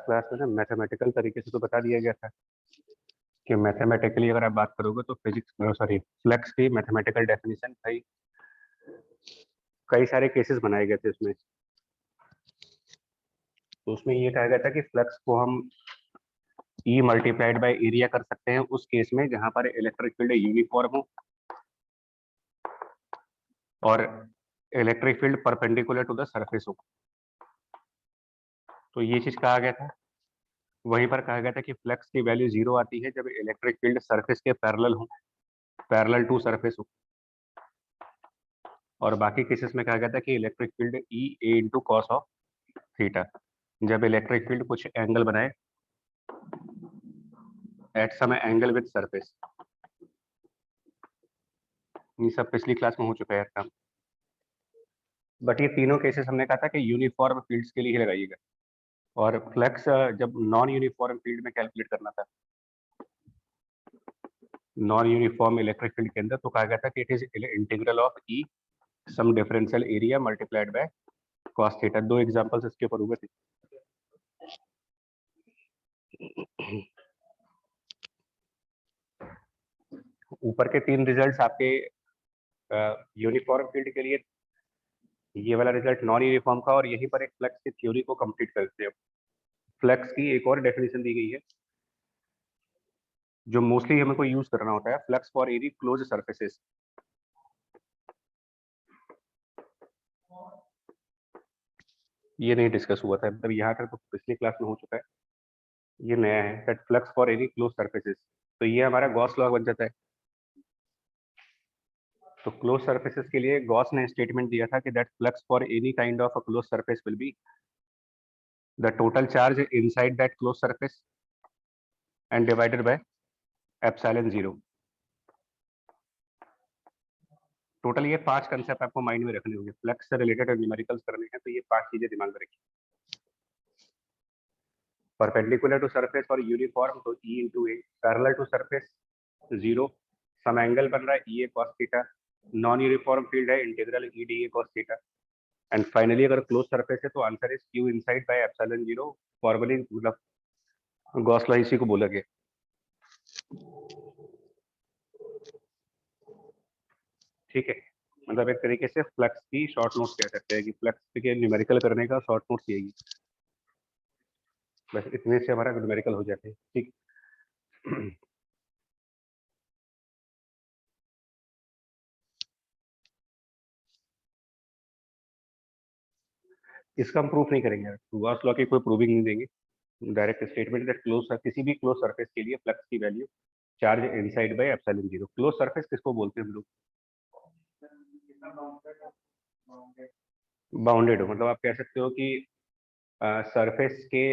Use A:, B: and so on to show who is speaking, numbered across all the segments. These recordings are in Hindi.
A: क्लास में ना मैथमेटिकल तरीके से तो बता दिया गया था कि मैथमेटिकली अगर आप बात करोगे तो फिजिक्स सॉरी फ्लक्स की मैथमेटिकल डेफिनेशन कई सारे केसेस बनाए गए थे उसमें। तो उसमें ये कहा गया था कि फ्लक्स को हम ई मल्टीप्लाइड बाय एरिया कर सकते हैं उस केस में जहां पर इलेक्ट्रिक फील्ड यूनिफॉर्म हो और electric field perpendicular to the surface हो। तो ये चीज कहा गया था। वहीं पर कहा गया था कि फ्लक्स की वैल्यू 0 आती है जब इलेक्ट्रिक फील्ड सरफेस के पैरेलल हो, पैरेलल टू सरफेस हो। और बाकी केसेस में कहा गया था कि electric field E A into cos of theta, जब इलेक्ट्रिक फील्ड कुछ एंगल बनाए at some angle with surface. ये सब पिछली क्लास में हो चुका है काम। बट ये तीनों केसेस हमने कहा था कि यूनिफॉर्म फील्ड्स के लिए ही लगाइएगा। और फ्लक्स जब नॉन यूनिफॉर्म फील्ड में कैलकुलेट करना था, नॉन यूनिफॉर्म इलेक्ट्रिक फील्ड के अंदर, तो कहा गया था कि it is integral of E some differential area multiplied by cos theta. 2 examples इसके ऊपर हुए थे। ऊपर के 3 रिजल्ट्स आपके यूनिफॉर्म फील्ड के लिए, ये वाला रिजल्ट नॉन यूनिफॉर्म का, और यहीं पर एक फ्लक्स की थ्योरी को कंप्लीट करते हैं। फ्लक्स की एक और डेफिनेशन दी गई है जो मोस्टली हमको यूज करना होता है, flux for any close surfaces. ये नहीं डिस्कस हुआ था, मतलब यहाँ तक तो पिछली क्लास में हो चुका है, ये नया है। That flux for any close surfaces, तो ये हमारा गॉस लॉ बन जाता है। तो क्लोज सरफेसेस के लिए गॉस ने स्टेटमेंट दिया था कि that flux for any kind of a close surface will be the total charge inside that close surface and divided by epsilon 0। Total ये 5 कंसेप्ट आपको माइंड में रखने होंगे। फ्लक्स से रिलेटेड न्यूमेरिकल्स करने हैं तो ये 5 चीजें दिमाग में रखिए। परपेंडिकुलर टू सरफेस और यूनिफॉर्म तो E into A, parallel to surface 0, some angle बन रहा है E A cos theta, non uniform field है integral E d A cos theta, and finally अगर क्लोज सरफेस है तो answer is q inside by epsilon 0। Formally मतलब गॉस लॉ इसी को बोला गया। ठीक है, मतलब एक तरीके से फ्लक्स की शॉर्ट नोट्स कह सकते हैं कि फ्लक्स के न्यूमेरिकल करने का शॉर्ट नोट्स यही, बस इतने से हमारा न्यूमेरिकल हो जाते हैं। ठीक। इसका हम प्रूफ नहीं करेंगे, गॉस लॉ की कोई प्रूविंग नहीं देंगे। डायरेक्ट स्टेटमेंट दैट क्लोज किसी भी क्लोज सरफेस के लिए फ्लक्स की value charge inside by epsilon 0। Close surface किसको बोलते हैं हम लोग? बाउंडेड हो, मतलब आप कह सकते हो कि सरफेस के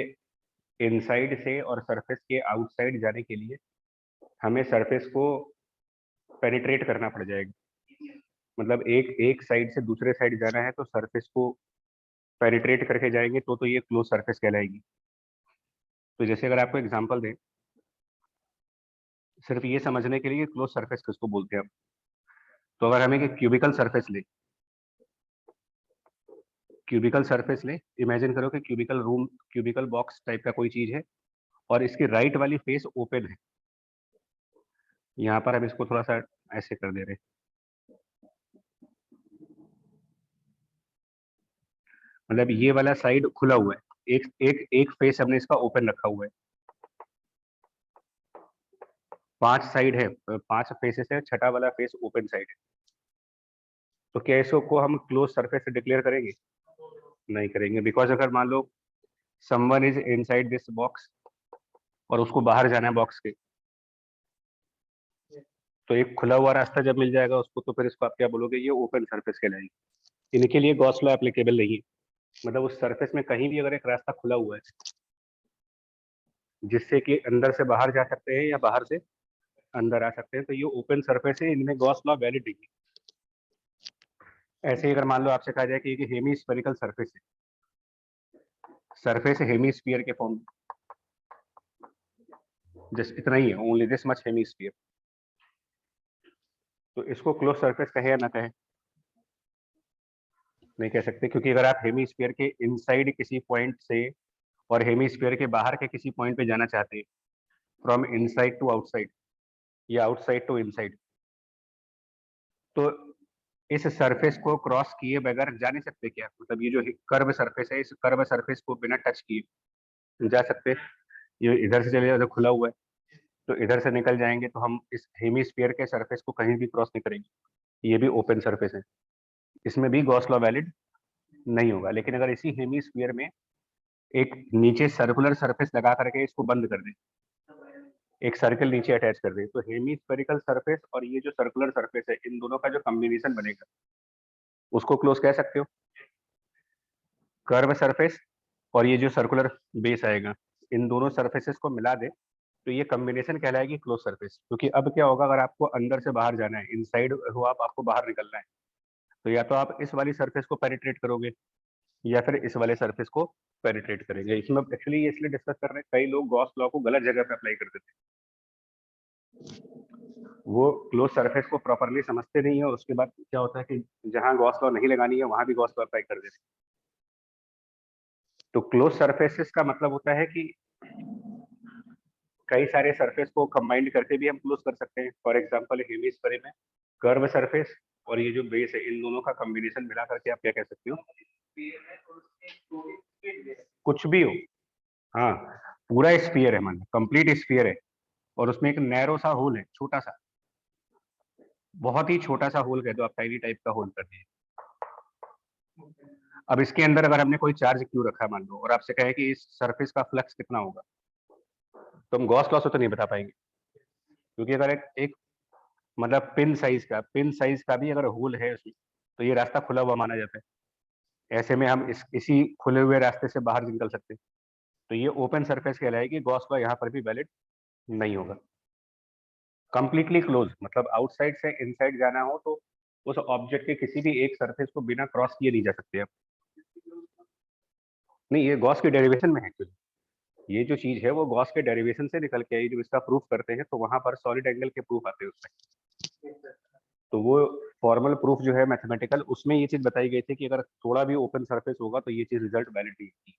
A: इनसाइड से और सरफेस के आउटसाइड जाने के लिए हमें सरफेस को पेनिट्रेट करना पड़ जाएगा। मतलब एक एक साइड से दूसरे साइड जाना है तो सरफेस को पेनिट्रेट करके जाएंगे तो ये क्लोज सरफेस कहलाएगी। तो जैसे अगर आपको एग्जांपल दें, सिर्फ ये समझने के लिए क्लोज सरफेस किसको बोलते हैं हम, तो अगर हमें क्यूबिकल सरफेस ले, क्यूबिकल सरफेस ले, इमेजिन करो कि cubical room, cubical box type का कोई चीज है और इसकी राइट वाली फेस ओपन है। यहाँ पर हम इसको थोड़ा सा ऐसे कर दे रहे हैं, मतलब ये वाला साइड खुला हुआ है, एक एक एक फेस हमने इसका ओपन रखा हुआ है। 5 साइड है, 5 फेसेस है, छठा वाला फेस ओपन साइड है। तो क्या इसको हम क्लोज सरफेस से डिक्लेयर करेंगे? नहीं करेंगे, बिकॉज अगर मान लो someone is inside this box और उसको बाहर जाना है बॉक्स के, तो एक खुला हुआ रास्ता जब मिल जाएगा उसको, तो फिर इसको आप क्या बोलोगे? ये ओपन सरफेस कहलाएगी। इनके लिए गॉस लॉ एप्लीकेबल नहीं है। मतलब उस सरफेस में कहीं भी अगर एक रास्ता खुला हुआ है जिससे कि अंदर से बाहर जा सकते हैं या बाहर से अंदर आ सकते हैं, तो ये ओपन सरफेस है, इनमें गॉस लॉ वैलिड नहीं है। ऐसे ही अगर मान लो आपसे कहा जाए कि ये हेमी स्फेरिकल सरफेस है, सरफेस हेमी स्फीयर के फॉर्म, जस्ट इतना ही है, only this much hemisphere, तो इसको क्लोज सरफेस कहे या ना कहे? नहीं कह सकते, क्योंकि अगर आप हेमी स्फीयर के इनसाइड किसी पॉइंट से और हेमीस्फीयर के बाहर के किसी पॉइंट पे जाना चाहते हैं, फ्रॉम इनसाइड टू आउटसाइड या आउटसाइड टू इनसाइड, तो इस सरफेस को क्रॉस किए बगैर जा नहीं सकते क्या? मतलब ये जो कर्व सरफेस है, इस कर्व सरफेस को बिना टच किए जा सकते? ये इधर से चले जाए खुला हुआ है, तो इधर से निकल जाएंगे तो हम इस हेमीस्फीयर के सरफेस को कहीं भी क्रॉस नहीं करेंगे। ये भी ओपन सरफेस है, इसमें भी गॉस लॉ वैलिड नहीं होगा। लेकिन अगर इसी हेमीस्फीयर में एक नीचे सर्कुलर सरफेस लगा करके इसको बंद कर दें, एक सर्कल नीचे अटैच कर दें, तो हेमीस्फेरिकल सरफेस और ये जो सर्कुलर सरफेस है, इन दोनों का जो कॉम्बिनेशन बनेगा उसको क्लोज कह सकते हो। कर्व सरफेस और ये जो सर्कुलर बेस आएगा, इन दोनों सरफेसेस को मिला दे तो ये कॉम्बिनेशन कहलाएगी क्लोज सरफेस। क्योंकि अब क्या होगा, अगर आपको अंदर से बाहर जाना है, इनसाइड हो आप, आपको बाहर निकलना है, तो या तो आप इस वाली सरफेस को पेनिट्रेट करोगे या फिर इस वाले सरफेस को पेनिट्रेट करेंगे। इसमें एक्चुअली ये इसलिए डिस्कस कर रहे हैं, कई लोग गॉस लॉ को गलत जगह पे अप्लाई कर देते हैं, वो क्लोज सरफेस को प्रॉपरली समझते नहीं है, और उसके बाद क्या होता है कि जहां गॉस लॉ नहीं लगानी है वहां भी गॉस लॉ अप्लाई कर देते हैं। तो क्लोज सरफेसेस का मतलब होता है कि कई सारे सरफेस को कंबाइंड करके भी हम क्लोज कर सकते हैं। फॉर एग्जांपल हेमिस्फीयर में कर्व सरफेस और ये जो बेस है, इन दोनों का कॉम्बिनेशन मिला करके आप क्या कह सकते हो, कुछ भी हो। हाँ, पूरा स्फीयर है, मान कंप्लीट स्फीयर है, और उसमें एक नैरो सा होल है, छोटा सा, बहुत ही छोटा सा होल कह दो आप, टाइनी टाइप का होल कर दिए। अब इसके अंदर अगर हमने कोई चार्ज क्यू रखा मान लो, और आपसे कहे कि इस सरफेस का फ्लक्स कितना होगा, तो हम गॉस लॉ से तो नहीं बता पाएंगे। क्योंकि अगर एक मतलब पिन साइज का भी अगर होल है उसमें, तो ये रास्ता खुला हुआ माना जाता है। ऐसे में हम इसी खुले हुए रास्ते से बाहर निकल सकते हैं। तो ये ओपन सरफेस कहलाएगी, गॉस लॉ यहाँ पर भी वैलिड नहीं होगा। कंप्लीटली क्लोज मतलब आउटसाइड से इनसाइड जाना हो तो उस ऑब्जेक्ट के किसी भी एक सरफेस को बिना क्रॉस किए नहीं जा सकते आप। नहीं, ये गॉस के डेरिवेशन में है एक्चुअली। ये जो चीज है वो गॉस के डेरिवेशन से निकल के आई, जब इसका प्रूफ करते हैं तो वहां पर सॉलिड एंगल के प्रूफ आते हैं उसमें। तो वो फॉर्मल प्रूफ जो है मैथमेटिकल, उसमें ये चीज बताई गई थी कि अगर थोड़ा भी ओपन सरफेस होगा तो ये चीज रिजल्ट वैलिड नहीं होगी।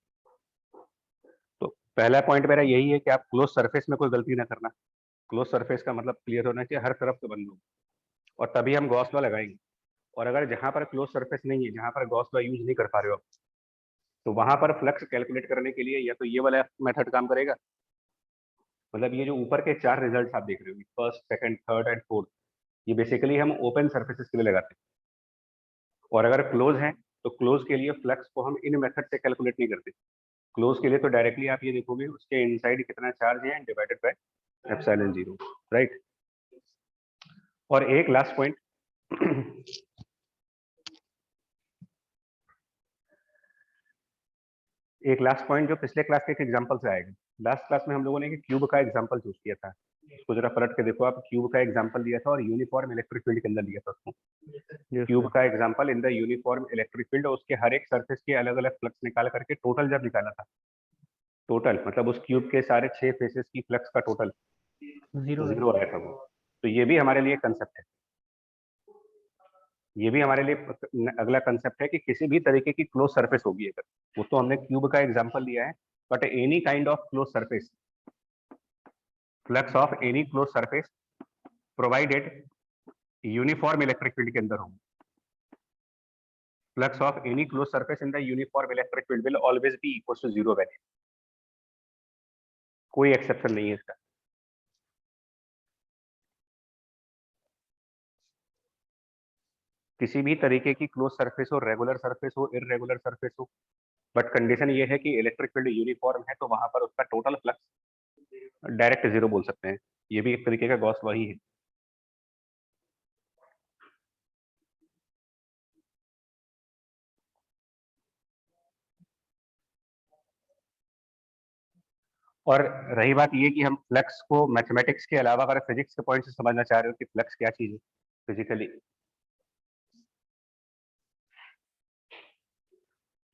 A: तो पहला पॉइंट मेरा यही है कि आप क्लोज सरफेस में कोई गलती ना करना। क्लोज सरफेस का मतलब क्लियर होना चाहिए, हर तरफ से बंद हो, और तभी हम गॉस लॉ लगाएंगे। और अगर जहां पर क्लोज सरफेस नहीं है, जहां पर गॉस लॉ यूज नहीं कर पा रहे हो आप, तो वहां पर फ्लक्स कैलकुलेट करने के लिए या तो ये वाला मेथड काम करेगा। मतलब ये जो ऊपर के चार रिजल्ट्स आप देख रहे हो, first second third and fourth, ये बेसिकली हम ओपन सर्फेसिस के लिए लगाते हैं। और अगर क्लोज है तो क्लोज के लिए फ्लक्स को हम इन मेथड से कैलकुलेट नहीं करते। क्लोज के लिए तो डायरेक्टली आप ये देखोगे उसके इनसाइड कितना चार्ज है divided by epsilon zero, right. और एक लास्ट पॉइंट एक लास्ट पॉइंट जो पिछले क्लास के एक एग्जांपल से आएगा। लास्ट क्लास में हम लोगों ने एक क्यूब का एग्जांपल चूज किया था, उसको जरा पलट के देखो आप। क्यूब का एग्जांपल दिया था और यूनिफॉर्म इलेक्ट्रिक फील्ड के अंदर दिया था उसको। क्यूब का example in the uniform electric field, उसके हर एक सरफेस के अलग अलग फ्लक्स निकाल करके टोटल जब निकाला था, टोटल मतलब उस क्यूब के सारे 6 फेसेस की फ्लक्स का टोटल जीरो आया था वो। तो ये भी हमारे लिए कंसेप्ट है, ये भी हमारे लिए अगला कंसेप्ट है कि किसी भी तरीके की क्लोज सरफेस होगी अगर, वो तो हमने क्यूब का एग्जांपल लिया है, but any kind of close surface, flux of any close surface provided uniform electric field के अंदर होगी, flux of any close surface in the uniform electric field will always be equal to zero value. कोई एक्सेप्शन नहीं है इसका। किसी भी तरीके की क्लोज सरफेस हो, रेगुलर सरफेस हो, इरेगुलर सरफेस हो, बट कंडीशन ये है कि इलेक्ट्रिक फील्ड यूनिफॉर्म है, तो वहां पर उसका टोटल फ्लक्स डायरेक्ट जीरो बोल सकते हैं। ये भी एक तरीके का गॉस लॉ ही है। और रही बात ये कि हम फ्लक्स को मैथमेटिक्स के अलावा अगर फिजिक्स के पॉइंट से समझना चाह रहे हो कि फ्लक्स क्या चीज है फिजिकली,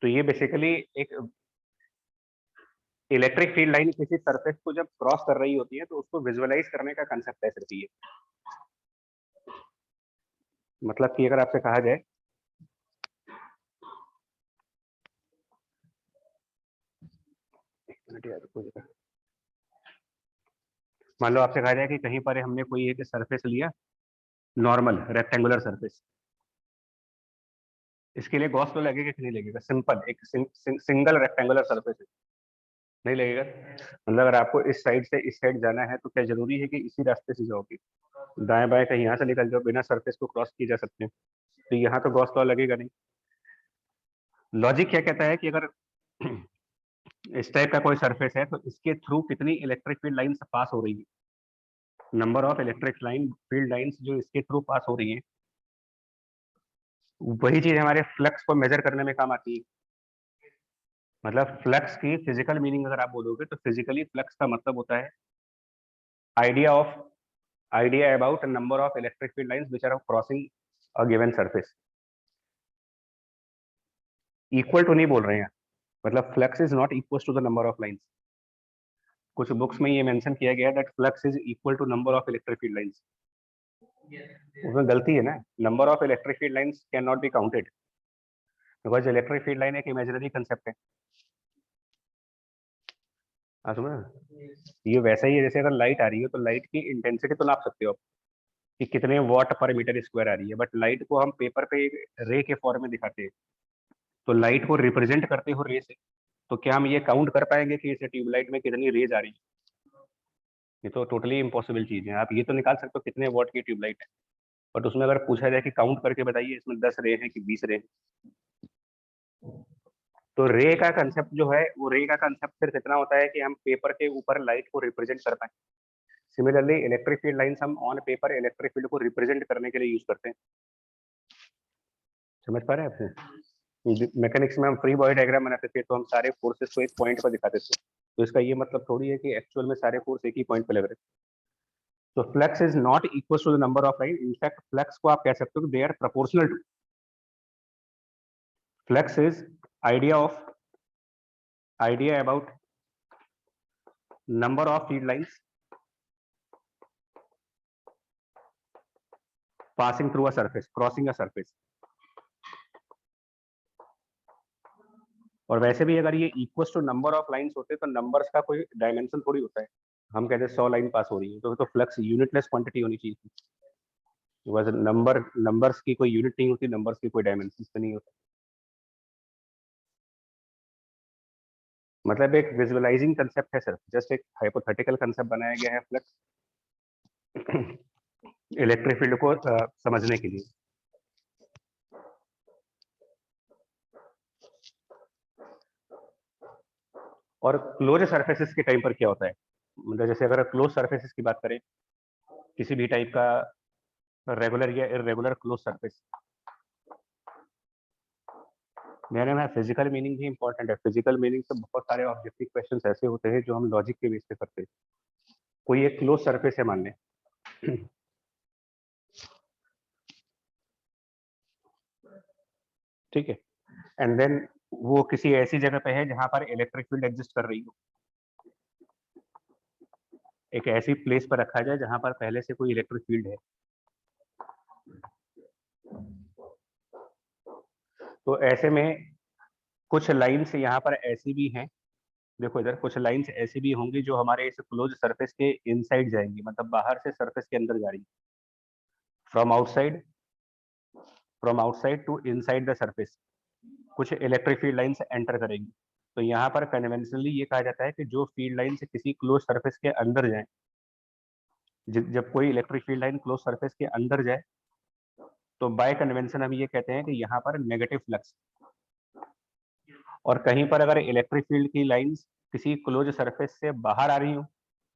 A: तो ये बेसिकली एक इलेक्ट्रिक फील्ड लाइन किसी सरफेस को जब क्रॉस कर रही होती है तो उसको विजुअलाइज करने का कंसेप्ट है सिर्फ ये। मतलब कि अगर आपसे कहा जाए मिनट यार, कोई जगह मान लो आपसे कहा जाए कि कहीं पर हमने कोई एक सरफेस लिया, नॉर्मल रेक्टेंगुलर सरफेस, इसके लिए गॉस लॉ लगेगा कि नहीं लगेगा? सिंपल एक सिंगल रेक्टेंगुलर सरफेस है, नहीं लगेगा। मतलब अगर आपको इस साइड से इस साइड जाना है तो क्या जरूरी है कि इसी रास्ते से जाओगे? दाएं बाएं कहीं यहाँ से निकल जाओ, बिना सरफेस को क्रॉस किए जा सकते हैं, तो यहाँ तो गॉस लॉ लगेगा नहीं। लॉजिक क्या कहता है कि अगर इस टाइप का कोई सरफेस है तो इसके थ्रू कितनी इलेक्ट्रिक फील्ड लाइंस पास हो रही है, number of electric line field lines जो इसके थ्रू पास हो रही है, वही चीज हमारे फ्लक्स को मेजर करने में काम आती है। मतलब फ्लक्स की फिजिकल मीनिंग अगर आप बोलोगे तो फिजिकली फ्लक्स का मतलब होता है idea about number of electric field lines which are crossing a given surface. Equal to नहीं बोल रहे हैं, मतलब flux is not equal to the number of lines. कुछ बुक्स में ये मेंशन किया गया that flux is equal to number of electric field lines. उसमें गलती है ना, number of electric field lines can not be counted because electric field line एक इमेजिनरी कंसेप्ट है। हाँ सुना, ये वैसा ही है जैसे अगर लाइट आ रही है तो लाइट की इंटेंसिटी तो नाप सकते हो आप कि कितने वॉट पर मीटर स्क्वायर आ रही है, बट लाइट को हम पेपर पे रे के फॉर्म में दिखाते हैं, तो लाइट को रिप्रेजेंट करते हो रे से, तो क्या हम ये काउंट कर पाएंगे कि इस ट्यूबलाइट में कितनी रेज आ रही है? ये तो टोटली इम्पॉसिबल चीज है। आप ये तो निकाल सकते हो कितने वॉट की ट्यूबलाइट है, बट उसमें अगर पूछा जाए कि काउंट करके बताइए इसमें 10 रे हैं कि 20 रे हैं, तो रे का कंसेप्ट जो है वो रे का कंसेप्ट सिर्फ इतना होता है कि हम पेपर के ऊपर लाइट को रिप्रेजेंट कर पाए। सिमिलरली इलेक्ट्रिक फील्ड लाइंस हम ऑन पेपर इलेक्ट्रिक फील्ड को रिप्रेजेंट करने के लिए यूज करते हैं। समझ पा रहे हैं आपसे? मैकेनिक्स में हम फ्री बॉडी डायग्राम बनाते थे तो हम सारे फोर्सेस को एक पॉइंट पर दिखाते थे, तो इसका ये मतलब थोड़ी है कि एक्चुअल में सारे फोर्स एक ही पॉइंट पर लग रहे हैं। तो flux is not equal to the number of line, in fact flux को आप कह सकते हो कि they are proportional to. Flux is idea about number of field lines passing through a surface, crossing a surface। और वैसे भी अगर ये equal to number of lines होते तो नंबर्स का कोई डायमेंशन थोड़ी होता है। हम कहते हैं 100 लाइन पास हो रही है तो फ्लक्स यूनिटलेस क्वांटिटी होनी चाहिए, बिकॉज नंबर्स की कोई यूनिट नहीं होती, नंबर्स की कोई डायमेंशन तो नहीं होता। मतलब एक विजुअलाइजिंग कंसेप्ट है, सिर्फ जस्ट एक हाइपोथेटिकल कंसेप्ट बनाया गया है फ्लक्स इलेक्ट्रिक फील्ड को समझने के लिए। और क्लोज सरफेसेस के टाइम पर क्या होता है, मतलब जैसे अगर क्लोज सरफेसेस की बात करें, किसी भी टाइप का रेगुलर या इरेगुलर क्लोज सरफेस, मेरे में फिजिकल मीनिंग भी इंपॉर्टेंट है। फिजिकल मीनिंग से बहुत सारे ऑब्जेक्टिव क्वेश्चंस ऐसे होते हैं जो हम लॉजिक के बेस पे करते हैं। कोई एक क्लोज सरफेस है मान लें, ठीक है, एंड देन वो किसी ऐसी जगह पे है जहां पर इलेक्ट्रिक फील्ड एग्जिस्ट कर रही हो, एक ऐसी प्लेस पर रखा जाए जहां पर पहले से कोई इलेक्ट्रिक फील्ड है। तो ऐसे में कुछ लाइंस यहाँ पर ऐसी भी हैं, देखो इधर कुछ लाइंस ऐसी भी होंगी जो हमारे इस क्लोज सरफेस के इनसाइड जाएंगी, मतलब बाहर से सरफेस के अंदर जा रही, from outside to inside the surface कुछ इलेक्ट्रिक फील्ड लाइंस एंटर करेंगी। तो यहाँ पर कन्वेंशनली ये कहा जाता है कि जो फील्ड लाइन से किसी क्लोज सरफेस के अंदर जाए, जब कोई electric field line close surface के अंदर जाए तो बाय कन्वेंशन हम ये कहते हैं कि यहाँ पर नेगेटिव फ्लक्स। और कहीं पर अगर इलेक्ट्रिक फील्ड की लाइंस किसी क्लोज सरफेस से बाहर आ रही हो,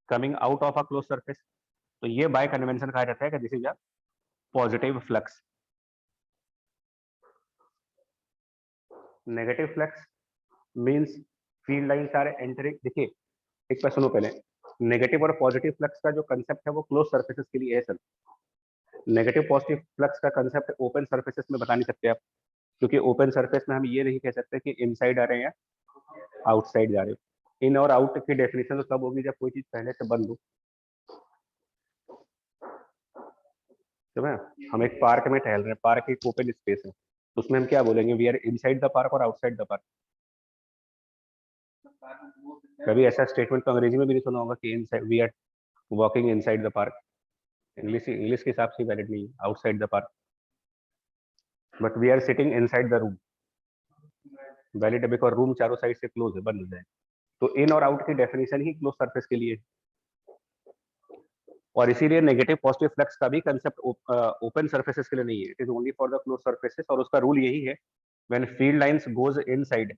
A: coming out of a close surface, तो ये बाय कन्वेंशन कहा जाता है कि this is a positive flux. Negative flux means field lines are entering. देखिए एक बार सुनो पहले, नेगेटिव और पॉजिटिव फ्लक्स का जो कंसेप्ट है वो क्लोज सरफेसेस के लिए है सर। नेगेटिव पॉजिटिव फ्लक्स का कंसेप्ट ओपन सरफेसेस में बता नहीं सकते आप, क्योंकि ओपन सरफेस में हम ये नहीं कह सकते कि इनसाइड आ रहे हैं या आउटसाइड जा रहे हो। इन और आउट की डेफिनेशन तो तब होगी जब कोई चीज पहले से बंद हो। तो हम एक पार्क में टहल रहे हैं, पार्क एक ओपन स्पेस है, तो उसमें हम क्या बोलेंगे, we are inside the park और आउटसाइड द पार्क? कभी ऐसा स्टेटमेंट तो अंग्रेजी में भी नहीं सुना होगा कि we are walking inside the park. English के हिसाब से वैलिड नहीं है, outside the park, but we are sitting inside the room valid है, बिकॉज रूम चारों साइड से क्लोज है, बंद हो जाए। तो इन और आउट की डेफिनेशन ही क्लोज सरफेस के लिए। और इसीलिए नेगेटिव पॉजिटिव फ्लक्स का भी कंसेप्ट ओपन सर्फेसेस के लिए नहीं है, it is only for the close surfaces. और उसका रूल यही है, when field lines goes inside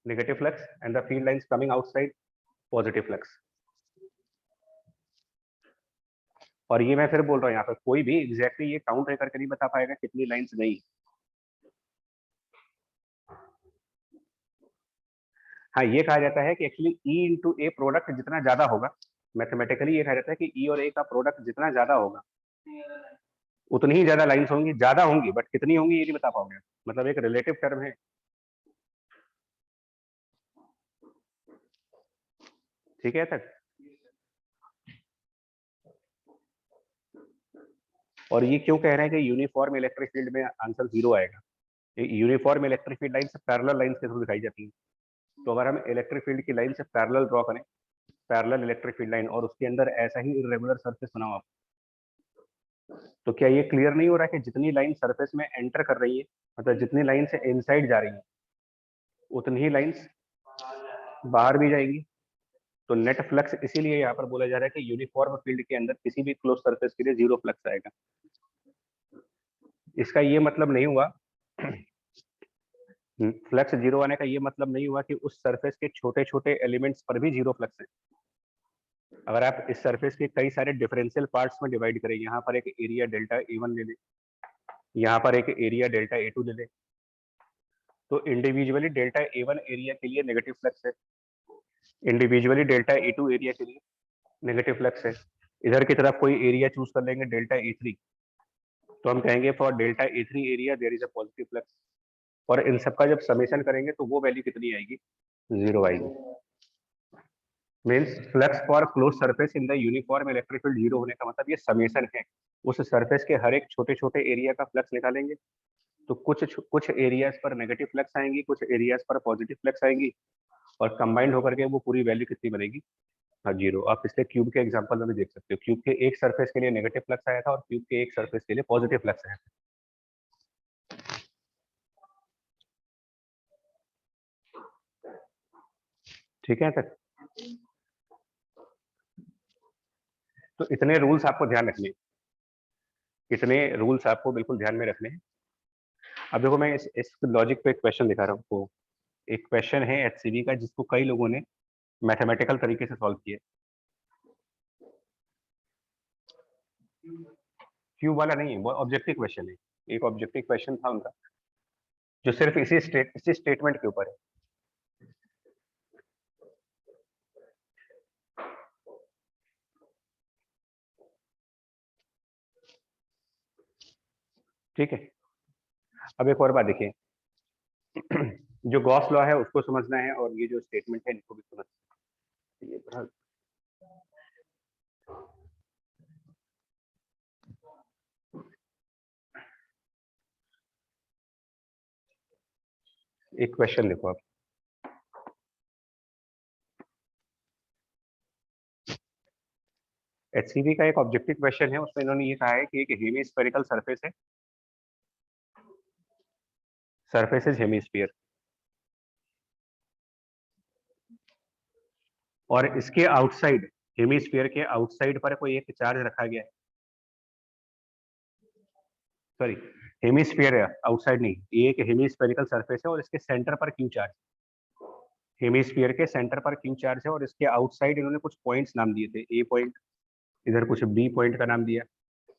A: negative flux and the field lines coming outside positive flux. और ये मैं फिर बोल रहा हूँ, यहाँ पर कोई भी एग्जैक्टली ये काउंट करके नहीं बता पाएगा कितनी लाइंस गई। हाँ, ये कहा जाता है कि एक्चुअली ई इंटू ए प्रोडक्ट जितना ज्यादा होगा, मैथमेटिकली ये कहा जाता है कि ई और ए का प्रोडक्ट जितना ज्यादा होगा उतनी ही ज्यादा लाइंस होंगी, ज्यादा होंगी, बट कितनी होंगी ये नहीं बता पाओगे। मतलब एक रिलेटिव टर्म है, ठीक है तक। और ये क्यों कह रहे हैं कि यूनिफॉर्म इलेक्ट्रिक फील्ड में आंसर 0 आएगा? यूनिफॉर्म इलेक्ट्रिक फील्ड लाइन से पैरेलल लाइन के थ्रू दिखाई जाती है। तो अगर हम इलेक्ट्रिक फील्ड की लाइन से पैरेलल ड्रॉ करें, पैरेलल इलेक्ट्रिक फील्ड लाइन, और उसके अंदर ऐसा ही इरेगुलर सरफेस बनाओ आप, तो क्या ये क्लियर नहीं हो रहा है कि जितनी लाइन सरफेस में एंटर कर रही है, मतलब जितनी लाइन से इनसाइड जा रही है, उतनी ही लाइंस बाहर भी जाएंगी। तो नेट फ्लक्स इसीलिए यहाँ पर बोला जा रहा है कि यूनिफॉर्म फील्ड के अंदर किसी भी क्लोज सरफेस के लिए 0 फ्लक्स आएगा। इसका ये मतलब नहीं हुआ, फ्लक्स 0 आने का ये मतलब नहीं हुआ कि उस सरफेस के छोटे छोटे एलिमेंट्स पर भी 0 फ्लक्स है। अगर आप इस सरफेस के कई सारे डिफरेंशियल पार्ट्स में डिवाइड करें, यहाँ पर एक एरिया डेल्टा ए1 ले लें, यहाँ पर एक एरिया डेल्टा ए2 ले लें, तो इंडिविजुअली डेल्टा ए1 एरिया के लिए नेगेटिव फ्लक्स है, इंडिविजुअली डेल्टा ए2 एरिया के लिए नेगेटिव फ्लक्स है। इधर की तरफ कोई एरिया चूज कर लेंगे डेल्टा ए3, तो हम कहेंगे फॉर डेल्टा ए3 area there is a positive flux. और इन सबका जब समेशन करेंगे तो वो वैल्यू कितनी आएगी? 0 आएगी। Means flux for close surface in the uniform electric field 0 होने का मतलब ये समेशन है। उस सरफेस के हर एक छोटे छोटे एरिया का फ्लक्स निकालेंगे, तो कुछ एरियाज पर नेगेटिव फ्लक्स आएंगी, कुछ एरियाज पर पॉजिटिव फ्लक्स आएंगी, और कंबाइंड होकर के वो पूरी वैल्यू कितनी बनेगी? हाँ, 0। आप पिछले क्यूब के एग्जांपल में भी देख सकते हो, क्यूब के एक सरफेस के लिए नेगेटिव फ्लक्स आया था और क्यूब के एक सरफेस के लिए पॉजिटिव फ्लक्स आया था। ठीक है तक। तो इतने रूल्स आपको ध्यान रखने, इतने रूल्स आपको बिल्कुल ध्यान में रखने हैं। अब देखो, मैं इस लॉजिक पे एक क्वेश्चन दिखा रहा हूँ आपको। एक क्वेश्चन है एचसीवी का जिसको कई लोगों ने मैथमेटिकल तरीके से सॉल्व किया। क्यूब वाला नहीं है, वो ऑब्जेक्टिव क्वेश्चन है। एक ऑब्जेक्टिव क्वेश्चन था उनका जो सिर्फ इसी स्टेटमेंट के ऊपर है। ठीक है। अब एक और बात देखिए, जो गॉस लॉ है उसको समझना है, और ये जो स्टेटमेंट है इनको भी समझना है। ये एक क्वेश्चन देखो आप, एचसीवी का एक ऑब्जेक्टिव क्वेश्चन है, उसमें इन्होंने ये कहा है कि एक हेमिस्फेरिकल सरफेस है, सरफेस इज हेमिस्फीयर, और इसके आउटसाइड, हेमिस्फीयर के आउटसाइड पर कोई एक चार्ज रखा गया है। सॉरी, हेमिस्फीयर है, आउटसाइड नहीं, ये एक हेमिस्फेरिकल सरफेस है और इसके सेंटर पर क्यू चार्ज, हेमिस्फीयर के सेंटर पर क्यू चार्ज है, और इसके आउटसाइड इन्होंने कुछ पॉइंट्स नाम दिए थे, ए पॉइंट, इधर कुछ बी पॉइंट का नाम दिया,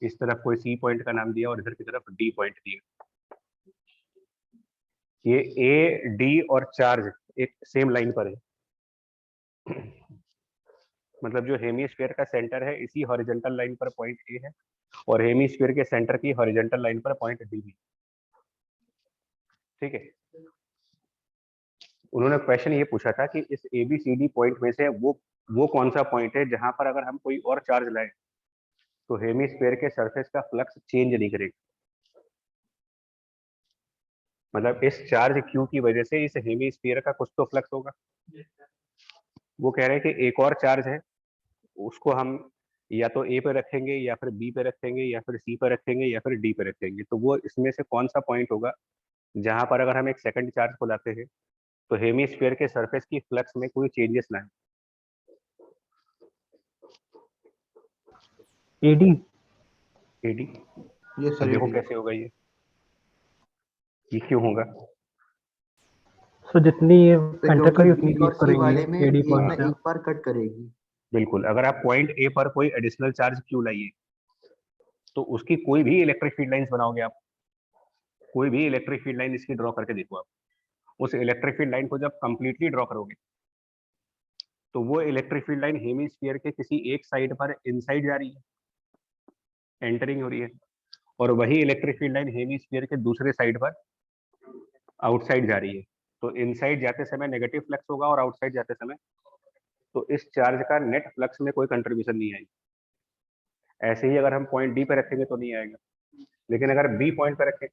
A: इस तरफ कोई सी पॉइंट का नाम दिया, और इधर की तरफ डी पॉइंट दिया। ये ए डी और चार्ज एक सेम लाइन पर है। मतलब जो हेमिस्फीयर का सेंटर है इसी हॉरिजॉन्टल लाइन पर पॉइंट ए है, और हेमिस्फीयर के सेंटर की हॉरिजॉन्टल लाइन पर पॉइंट डी भी। ठीक है। उन्होंने क्वेश्चन ये पूछा था कि इस A B C D point में से वो कौन सा पॉइंट है जहां पर अगर हम कोई और चार्ज लाए तो हेमिस्फीयर के सरफेस का फ्लक्स चेंज नहीं करेगा। मतलब इस चार्ज क्यू की वजह से इस हेमिस्फीयर का कुछ तो फ्लक्स होगा। वो कह रहे हैं कि एक और चार्ज है, उसको हम या तो ए पे रखेंगे या फिर बी पे रखेंगे या फिर सी पे रखेंगे या फिर डी पे रखेंगे। तो वो इसमें से कौन सा पॉइंट होगा जहां पर अगर हम एक सेकंड चार्ज को लाते हैं तो हेमिस्फीयर के सरफेस की फ्लक्स में कोई चेंजेस ना है।
B: एडी।
A: एडी।
C: ये
A: अब
C: सर
A: देखो
C: एडी।
A: कैसे होगा ये क्यों होगा।
B: सो जितनी ये
C: तो
B: एंटर
C: क्योंकि
B: करी उतनी
C: बी
B: लीव
C: और सी
B: करेंगी
C: वाले में
B: एडी
C: एक
B: पॉइंट
C: ना
B: से।
C: एक बार कट करेगी।
A: बिल्कुल, अगर आप पॉइंट ए पर कोई एडिशनल चार्ज क्यू लाइए तो उसकी कोई भी इलेक्ट्रिक फील्ड लाइंस बनाओगे आप, कोई भी इलेक्ट्रिक फील्ड लाइन इसकी ड्रॉ करके देखो आप। उस इलेक्ट्रिक फील्ड लाइन को जब कंप्लीटली ड्रॉ करोगे तो वो इलेक्ट्रिक फील्ड लाइन हेमिस्फीयर के किसी एक साइड पर इनसाइड जा रही है, एंटरिंग हो रही है, और वही इलेक्ट्रिक फील्ड लाइन हेमिस्फीयर के दूसरे साइड पर आउटसाइड जा रही है। तो इनसाइड जाते समय नेगेटिव फ्लक्स होगा और आउटसाइड जाते समय, तो इस चार्ज का नेट फ्लक्स में कोई कंट्रीब्यूशन नहीं आएगी। ऐसे ही अगर हम पॉइंट डी पे रखेंगे तो नहीं आएगा, लेकिन अगर बी पॉइंट पर रखें,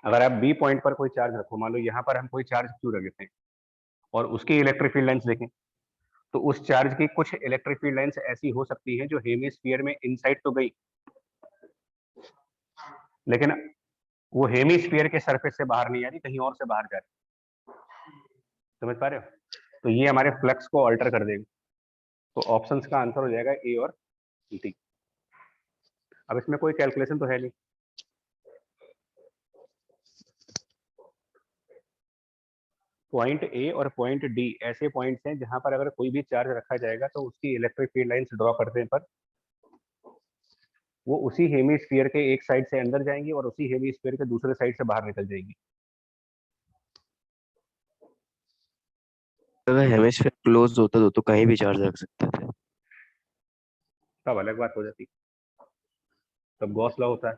A: अगर आप बी पॉइंट पर कोई चार्ज रखो, मान लो यहाँ पर हम कोई चार्ज क्यू रख देते हैं और उसकी इलेक्ट्रिक फील्ड लाइंस देखें, तो उस चार्ज की कुछ इलेक्ट्रिक फील्ड लाइंस ऐसी हो सकती हैं जो हेमिस्फीयर में इनसाइड तो गई, लेकिन वो हेमिस्फीयर के सरफेस से बाहर नहीं आ रही, कहीं और से बाहर जा रही। समझ पा रहे हो? तो ये हमारे फ्लक्स को अल्टर कर देगा। तो ऑप्शंस का आंसर हो जाएगा ए और डी। अब इसमें कोई कैलकुलेशन तो है नहीं। पॉइंट ए और पॉइंट डी ऐसे पॉइंट्स हैं जहां पर अगर कोई भी चार्ज रखा जाएगा तो उसकी इलेक्ट्रिक फील्ड लाइंस ड्रॉ करने पर वो उसी हेमिस्फीयर के एक साइड से अंदर जाएंगी और उसी हेमिस्फीयर के दूसरे साइड से बाहर निकल जाएंगी।
D: अगर हेमिस्फीयर क्लोज होता तो कहीं भी चार्ज रख सकते थे।
A: तब अलग बात हो जाती, तब गॉस लॉ होता है।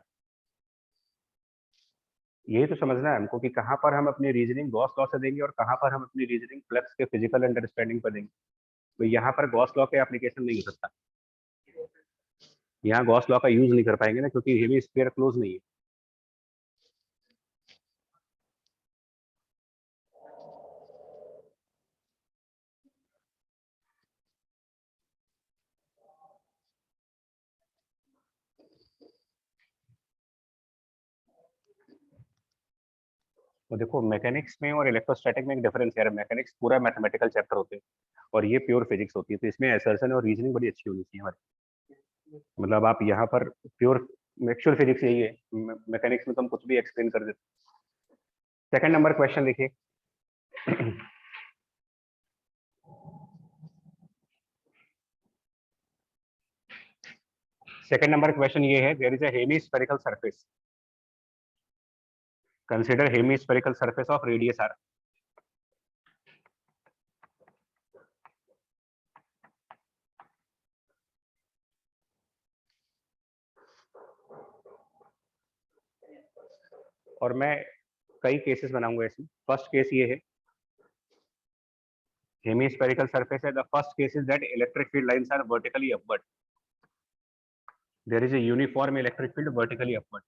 A: यही तो समझना है हमको कि कहाँ पर हम अपनी रीजनिंग गॉस लॉ से देंगे और कहाँ पर हम अपनी रीजनिंग फ्लक्स के फिजिकल अंडरस्टैंडिंग पर देंगे। तो यहाँ पर गॉस लॉ के एप्लीकेशन नहीं हो सकता, यहाँ गॉस लॉ का यूज नहीं कर पाएंगे ना, क्योंकि हेमिस्फीयर क्लोज नहीं है। तो देखो, मैकेनिक्स में और इलेक्ट्रोस्टैटिक में एक डिफरेंस है। मैकेनिक्स पूरा मैथमेटिकल चैप्टर होते हैं और ये प्योर फिजिक्स होती है, तो इसमें असर्शन और रीजनिंग बड़ी अच्छी होनी चाहिए हमारी। मतलब आप यहाँ पर प्योर एक्चुअल फिजिक्स यही है, मैकेनिक्स में तो हम कुछ भी एक्सप्लेन कर देते। सेकंड नंबर क्वेश्चन देखिए। सेकंड नंबर क्वेश्चन ये है, there is a hemispherical surface, consider hemispherical surface of radius R. और मैं कई केसेस बनाऊंगा इसमें। फर्स्ट केस ये है, hemispherical surface है, the first case is that electric field lines are vertically upward, there is a uniform electric field vertically upward.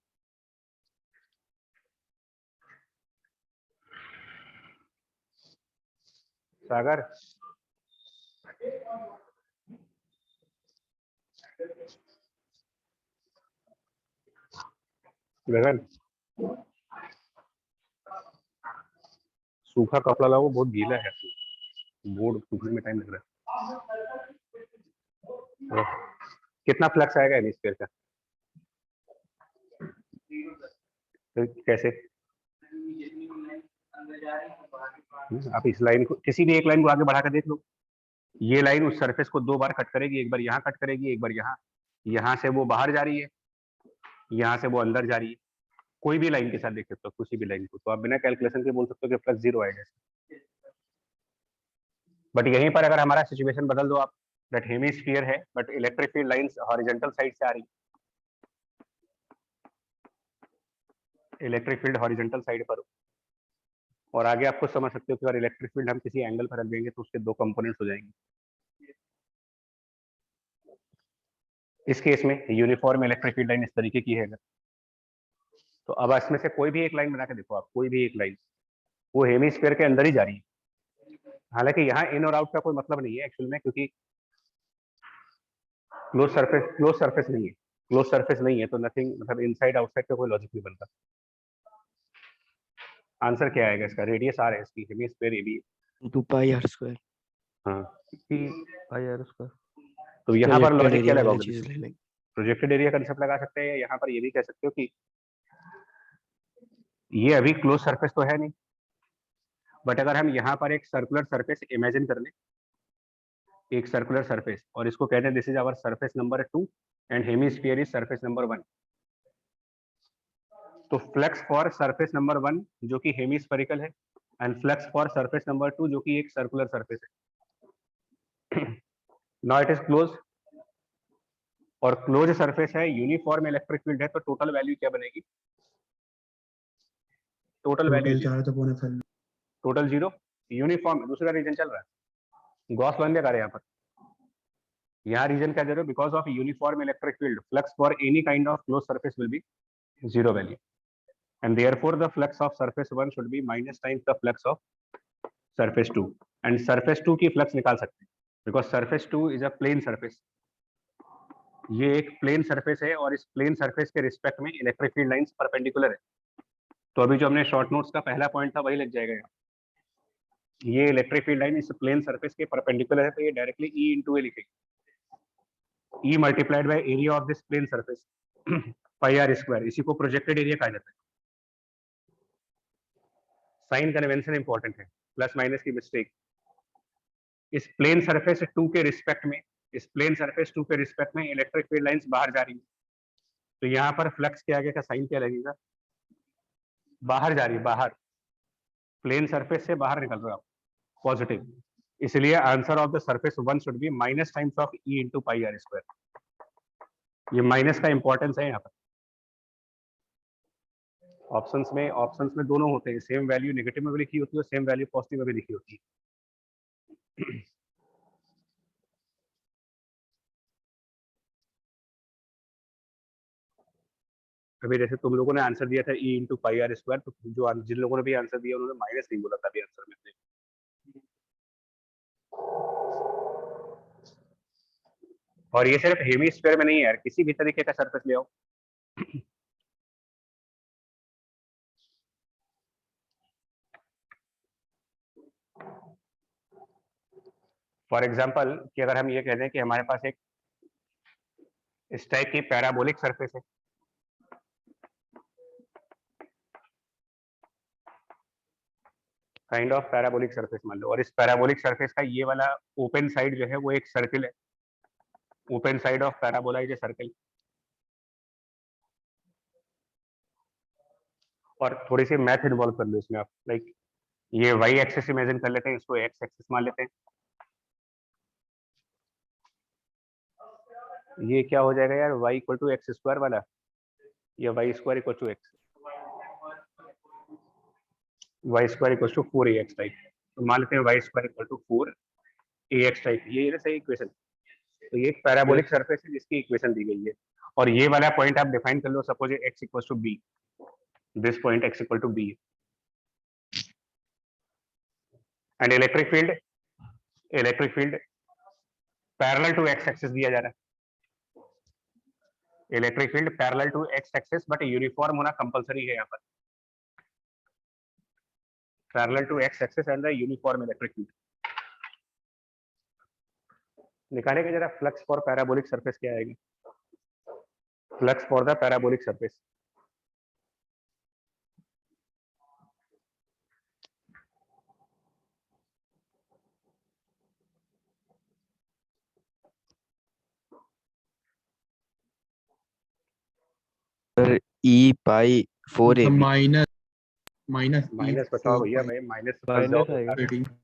A: सागर, गगन, सूखा कपड़ा लाओ, बहुत गीला है, बोर्ड सूखने में टाइम लग रहा है। कितना फ्लक्स आएगा हेमिस्फीयर का? तो कैसे? आप इस लाइन को, किसी भी एक लाइन को आगे बढ़ा कर देख लो, ये लाइन उस सरफेस को दो बार कट करेगी, एक बार यहाँ कट करेगी, एक बार यहाँ। यहाँ से वो बाहर जा रही है, यहाँ से वो अंदर जा रही है। कोई भी लाइन के साथ देख सकते हो, किसी भी लाइन को, तो आप बिना कैलकुलेशन के बोल सकते हो कि फ्लक्स जीरो आएगा। बट यहीं पर अगर हमारा सिचुएशन बदल दो आप, दैट हेमिस्फीयर है but electric field lines horizontal side से आ रही, इलेक्ट्रिक फील्ड हॉरिजॉन्टल साइड पर, और आगे आपको समझ सकते हो कि अगर इलेक्ट्रिक फील्ड हम किसी एंगल पर रख देंगे तो उसके दो कंपोनेंट्स हो जाएंगे। इस केस में यूनिफॉर्म इलेक्ट्रिक फील्ड लाइन इस तरीके की है, तो अब इसमें से कोई भी एक लाइन बना के देखो आप, कोई भी एक लाइन, वो हेमिस्फीयर के अंदर ही जा रही है। हालांकि यहाँ इन और आउट का कोई मतलब नहीं है एक्चुअल में, क्योंकि क्लोज सरफेस नहीं है, क्लोज सरफेस नहीं है, तो नथिंग, मतलब इनसाइड आउटसाइड का कोई लॉजिक नहीं बनता। आंसर क्या आएगा इसका? रेडियस आर है इसकी, hemisphere A B.
D: 2 pi R square.
A: हाँ,
B: पाई आर स्क्वायर।
A: तो यहाँ पर
D: प्रोजेक्टेड
A: लॉजिक क्या
D: एरिया वाला
A: लगाओगे?
D: चीज ले लेंगे।
A: प्रोजेक्टेड एरिया कंसेप्ट लगा सकते हैं, यहाँ पर ये भी कह सकते हो कि ये अभी क्लोज सरफेस तो है नहीं, बट अगर हम यहाँ पर एक सर्कुलर सरफेस इमेजिन कर लें, एक सर्कुलर सरफेस, और इसको कहते हैं this is our surface number 2 and hemisphere is surface number 1। तो फ्लक्स फॉर सरफेस नंबर 1 जो कि हेमिस्फेरिकल है, and flux for surface number 2 जो कि एक सर्कुलर सरफेस है। नाउ इट इज क्लोज, और क्लोज सरफेस है, यूनिफॉर्म इलेक्ट्रिक फील्ड है, तो टोटल वैल्यू क्या बनेगी? Total value total 0। यूनिफॉर्म दूसरा रीजन चल रहा है, गॉस बन गया यहाँ पर। यहाँ रीजन क्या दे रहे हो? Because of uniform electric field flux for any kind of close surface will be 0 value, and therefore the flux of surface 1 should be minus times the flux of surface 2, and surface 2 की flux निकाल सकते हैं because surface 2 is a plane surface। ये एक प्लेन सरफेस है और इस प्लेन सरफेस के रिस्पेक्ट में इलेक्ट्रिक फील्ड लाइंस परपेंडिकुलर है। तो अभी जो हमने शॉर्ट नोट्स का पहला पॉइंट था वही लग जाएगा यहाँ। ये इलेक्ट्रिक फील्ड लाइन इस प्लेन सरफेस के परपेंडिकुलर है, तो ये डायरेक्टली E इंटू ए लिखेंगे, E multiplied by area of this plane surface pi R square. इसी को प्रोजेक्टेड एरिया कहा जाता है। साइन कन्वेंशन इंपॉर्टेंट है, प्लस माइनस की मिस्टेक। इस प्लेन सरफेस 2 के रिस्पेक्ट में, इस प्लेन सरफेस 2 के रिस्पेक्ट में इलेक्ट्रिक फील्ड लाइंस बाहर जा रही है, तो यहाँ पर फ्लक्स के आगे का साइन क्या लगेगा? बाहर जा रही है, बाहर, प्लेन सरफेस से बाहर निकल रहा है, पॉजिटिव। इसलिए answer of the surface 1 should be minus times of E into pi R square. ये माइनस का इंपॉर्टेंस है यहाँ पर। ऑप्शंस में दोनों होते हैं, सेम वैल्यू नेगेटिव में भी लिखी होती है और सेम वैल्यू पॉजिटिव में भी लिखी होती है। अभी जैसे तुम लोगों ने आंसर दिया था E into pi R square, तो जो जिन लोगों ने भी आंसर दिया उन्होंने माइनस नहीं बोला था अभी आंसर में से। और ये सिर्फ हेमिस्फीयर में नहीं है यार, किसी भी तरीके का सरफेस ले आओ। फॉर एग्जाम्पल कि अगर हम ये कह दें कि हमारे पास एक इस टाइप की पैराबोलिक सरफेस है, काइंड ऑफ पैराबोलिक सरफेस मान लो, और इस पैराबोलिक सरफेस का ये वाला ओपन साइड जो है वो एक सर्कल है। Open side of parabola is a circle. और थोड़ी सी मैथ इन्वॉल्व कर लो इसमें आप, लाइक ये वाई एक्सिस इमेजिन कर लेते हैं, इसको एक्स एक्सिस मान लेते हैं। ये क्या हो जाएगा यार? Y equal to X square वाला, या Y square equal to X, Y square equal to 4ax type. तो मान लेते हैं Y square equal to 4ax type, ये ना सही इक्वेशन। तो ये एक पैराबोलिक सरफेस है जिसकी इक्वेशन दी गई है, और ये वाला पॉइंट आप डिफाइन कर लो, suppose x equal to b, this point x equal to b, and electric field parallel to x axis दिया जा रहा है। Electric field parallel to x axis, but uniform होना कंपलसरी है यहाँ पर, parallel to x axis and the uniform electric field. निकालेंगे जरा फ्लक्स फॉर पैराबोलिक सरफेस क्या आएगी? Flux for the parabolic surface,
D: sir E pi 4ab।
A: Minus बताओ भैया, भाई माइनस से फंस जाओ
B: माइनस आएगा।
A: तो।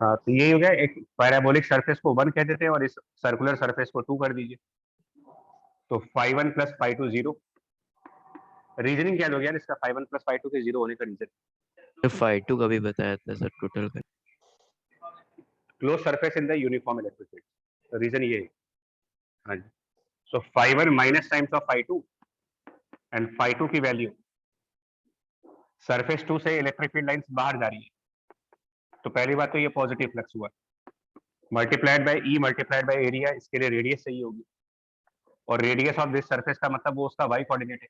A: हाँ, तो यही हो गया, एक पैराबोलिक सरफेस को 1 कह देते हैं और इस सर्कुलर सरफेस को 2 कर दीजिए, तो φ1 प्लस φ2 0। रीजनिंग क्या हो गया इसका? φ1 प्लस φ2 के 0 होने का रीजन,
D: φ2 का भी बताया था सर टोटल का।
A: Close surface in the uniform electric field. Reason ये है। हाँ जी, so phi1 minus times of phi2 and phi2 की वैल्यू सरफेस 2 से इलेक्ट्रिक फील्ड लाइंस बाहर जा रही है, तो पहली बात तो ये पॉजिटिव फ्लक्स हुआ, multiplied by E multiplied by area, इसके लिए रेडियस चाहिए होगी, और रेडियस ऑफ दिस सरफेस का मतलब वो उसका वाई कोऑर्डिनेट है,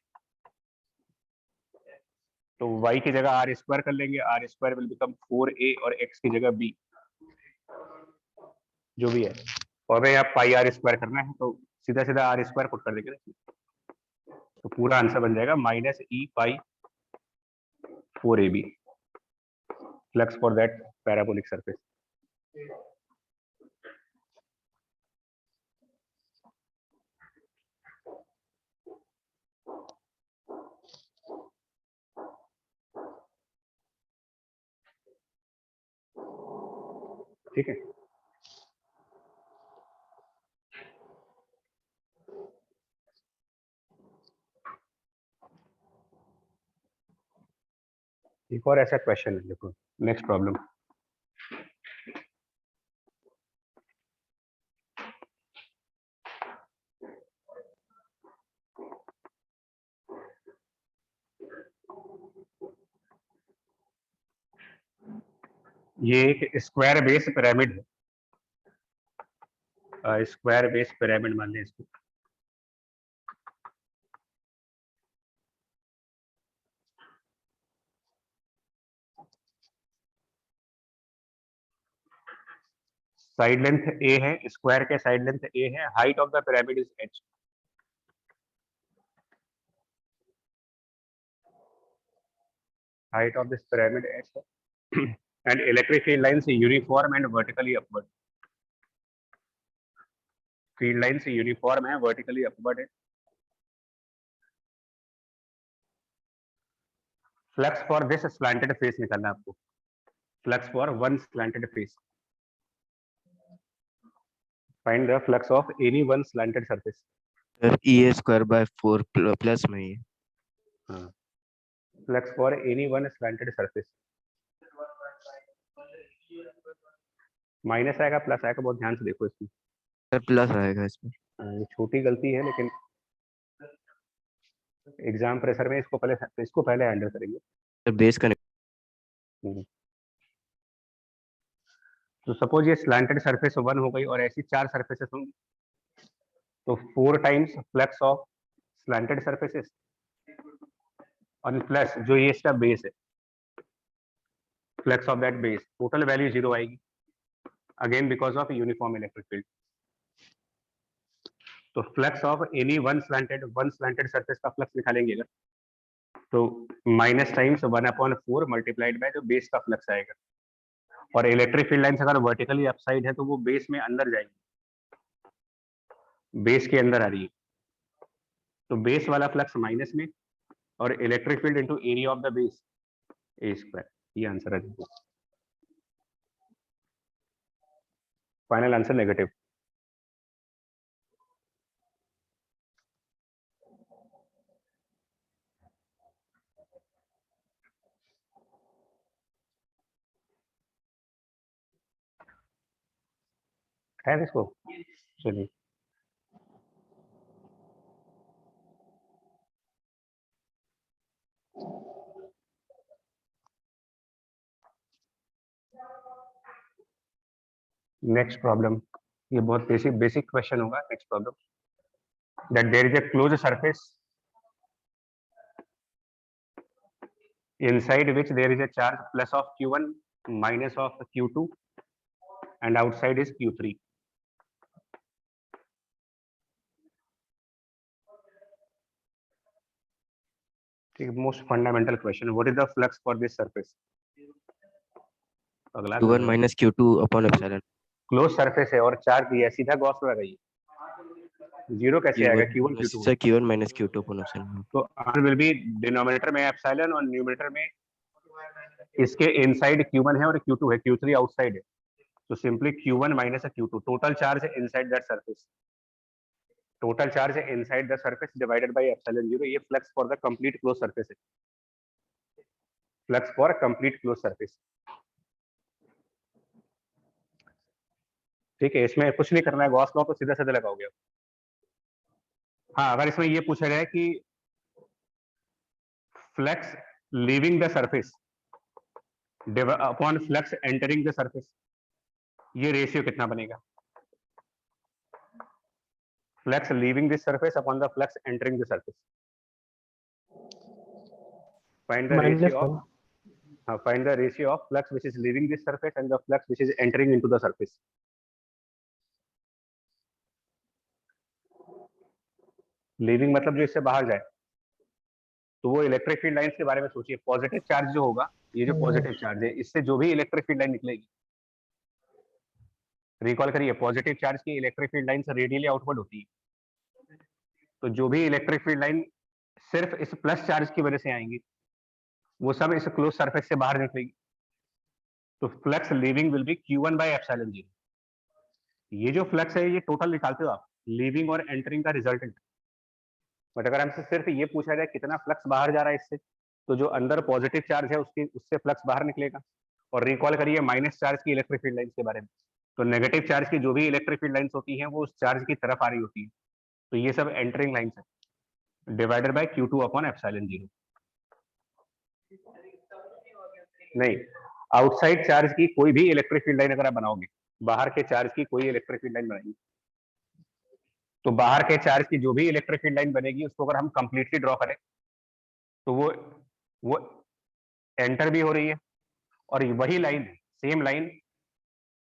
A: तो y की जगह आर स्क्वायर कर लेंगे, are square will become 4a और x की जगह b जो भी है, और हमें यहाँ पाई आर स्क्वायर करना है, तो सीधा सीधा आर स्क्वायर पुट कर देंगे ना, तो पूरा आंसर बन जाएगा minus E pi 4ab flux for that parabolic surface. ठीक है, एक और ऐसा क्वेश्चन है, देखो नेक्स्ट प्रॉब्लम। ये एक स्क्वायर बेस पिरामिड है, स्क्वायर बेस पिरामिड मान लें इसको, साइड लेंथ a है, स्क्वायर के साइड लेंथ a है, height of the pyramid is h, height of this pyramid h है and electric field lines uniform and vertically upward, field lines uniform है, vertically upward है, flux for this slanted face निकालना है आपको, flux for one slanted face, find the flux of any one slanted surface।
D: Sir E square by 4 plus में ही है।
A: हाँ, flux for any one slanted surface, minus आएगा प्लस आएगा, बहुत ध्यान से देखो इसमें,
D: सर प्लस आएगा इसमें।
A: ये छोटी गलती है लेकिन एग्जाम प्रेशर में इसको पहले हैंडल करेंगे।
D: सर बेस का
A: तो सपोज ये स्लैंटेड सरफेस 1 हो गई और ऐसी 4 सरफेसेस होंगी, तो 4 times flux of slanted surfaces और प्लस जो ये इसका बेस है, flux of that base, total value 0 आएगी, again because of uniform electric field. तो flux of any one slanted surface का फ्लक्स निकालेंगे अगर, तो माइनस टाइम्स 1/4 मल्टीप्लाइड बाय जो बेस का फ्लक्स आएगा, और इलेक्ट्रिक फील्ड लाइंस अगर वर्टिकली अपसाइड है तो वो बेस में अंदर जाएगी, बेस के अंदर आ रही है, तो बेस वाला फ्लक्स माइनस में और electric field into area of the base A square, ये आंसर है। Final answer negative. है इसको, चलिए नेक्स्ट प्रॉब्लम, ये बहुत बेसिक क्वेश्चन होगा। Next problem, that there is a close surface inside which there is a charge plus of q1 minus of q2 and outside is q3। ठीक है, most fundamental question, what is the flux for this surface. अगला
D: Q1 minus Q2 upon epsilon.
A: Close surface है और चार्ज दिया है, सीधा गॉस लगा गई, जीरो कैसे आएगा, q1 q2
D: sir Q1 minus Q2 upon epsilon.
A: तो आंसर विल बी डिनोमिनेटर में एप्सिलॉन और न्यूमरेटर में इसके इनसाइड q1 है और q2 है, q3 आउटसाइड है, तो simply q1 minus q2, total charge है inside that surface, total charge है inside the surface divided by epsilon 0, ये flux for the complete close surface है, flux for complete close surface. ठीक है, इसमें कुछ नहीं करना है, गॉस लॉ तो सीधा सीधा लगाओगे। हाँ, अगर इसमें ये पूछा जाए कि flux leaving the surface upon flux entering the surface, ये रेशियो कितना बनेगा? Flux leaving this surface upon the flux entering the surface, find the ratio
B: -1
A: of find the ratio of flux which is leaving this surface and the flux which is entering into the surface. Leaving मतलब जो इससे बाहर जाए, तो वो इलेक्ट्रिक फील्ड लाइंस के बारे में सोचिए। पॉजिटिव चार्ज जो होगा, ये जो पॉजिटिव चार्ज है, इससे जो भी इलेक्ट्रिक फील्ड लाइन निकलेगी, रिकॉल करिए, पॉजिटिव चार्ज की electric field line radially outward होती है, तो जो भी इलेक्ट्रिक फील्ड लाइन सिर्फ इस प्लस चार्ज की वजह से आएंगी, वो सब इस क्लोज सरफेस से बाहर निकलेगी। तो flux leaving will be Q1/ε0। ये जो फ्लक्स है, ये टोटल निकालते हो आप, लीविंग और एंटरिंग का रिजल्टेंट। बट अगर हमसे सिर्फ ये पूछा जाए कितना फ्लक्स बाहर जा रहा है इससे, तो जो अंदर पॉजिटिव चार्ज है उससे फ्लक्स बाहर निकलेगा। और रिकॉल करिए माइनस चार्ज की इलेक्ट्रिक फील्ड लाइंस के बारे में, तो नेगेटिव चार्ज की जो भी इलेक्ट्रिक फील्ड लाइंस होती हैं वो उस चार्ज की तरफ आ रही होती है, तो ये सब एंटरिंग लाइंस है, डिवाइडेड बाय Q2/ε0। नहीं, आउटसाइड चार्ज की कोई भी इलेक्ट्रिक फील्ड लाइन अगर आप बनाओगे, बाहर के चार्ज की कोई इलेक्ट्रिक फील्ड लाइन बनाएंगे, तो बाहर के चार्ज की जो भी इलेक्ट्रिक फील्ड लाइन बनेगी, उसको अगर हम कंप्लीटली ड्रॉ करें, तो वो एंटर भी हो रही है, और वही लाइन, सेम लाइन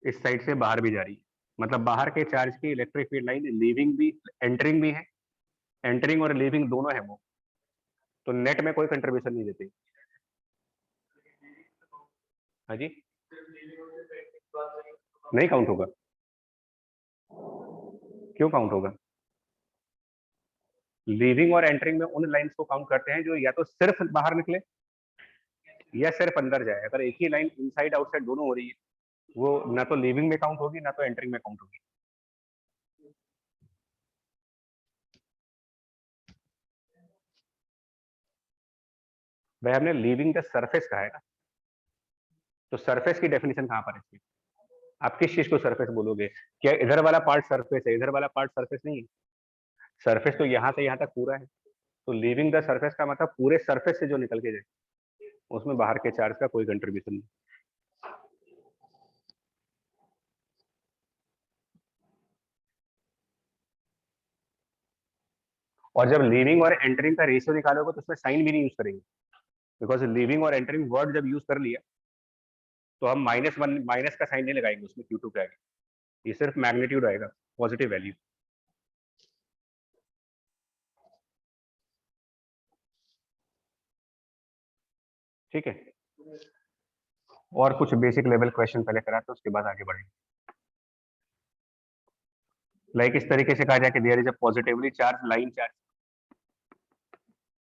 A: इस साइड से बाहर भी जा रही है। मतलब बाहर के चार्ज की इलेक्ट्रिक फील्ड लाइन लीविंग भी, एंटरिंग भी है, एंटरिंग और लीविंग दोनों है वो, तो नेट में कोई कंट्रीब्यूशन नहीं देती। हाँ जी, नहीं काउंट होगा? क्यों काउंट होगा? लीविंग और एंटरिंग में उन लाइंस को काउंट करते हैं जो या तो सिर्फ बाहर निकले या सिर्फ अंदर जाए। अगर एक ही लाइन इनसाइड आउटसाइड दोनों हो रही है, वो ना तो लीविंग में काउंट होगी, ना तो एंटरिंग में काउंट होगी। भाई हमने लीविंग द सरफेस कहा है ना, तो सरफेस की डेफिनेशन कहां पर है इसकी? आप किस चीज को सरफेस बोलोगे? क्या इधर वाला पार्ट सरफेस है, इधर वाला पार्ट सरफेस नहीं है? सरफेस तो यहां से यहां तक पूरा है, तो लीविंग द सरफेस का मतलब पूरे सरफेस से जो निकल के जाए, उसमें बाहर के चार्ज का कोई कंट्रीब्यूशन नहीं। और जब लीविंग और एंटरिंग का रेशियो निकालोगे, तो उसमें साइन भी नहीं यूज करेंगे, बिकॉज लीविंग और एंटरिंग वर्ड जब यूज कर लिया, तो हम -1 माइनस का साइन नहीं लगाएंगे उसमें, Q2 पे आएगा, ये सिर्फ मैग्नीट्यूड आएगा, पॉजिटिव वैल्यू। ठीक है, और कुछ बेसिक लेवल क्वेश्चन पहले कराते हैं, उसके बाद आगे बढ़ेंगे। लाइक इस तरीके से कहा जाए कि there is a positively charge line charge,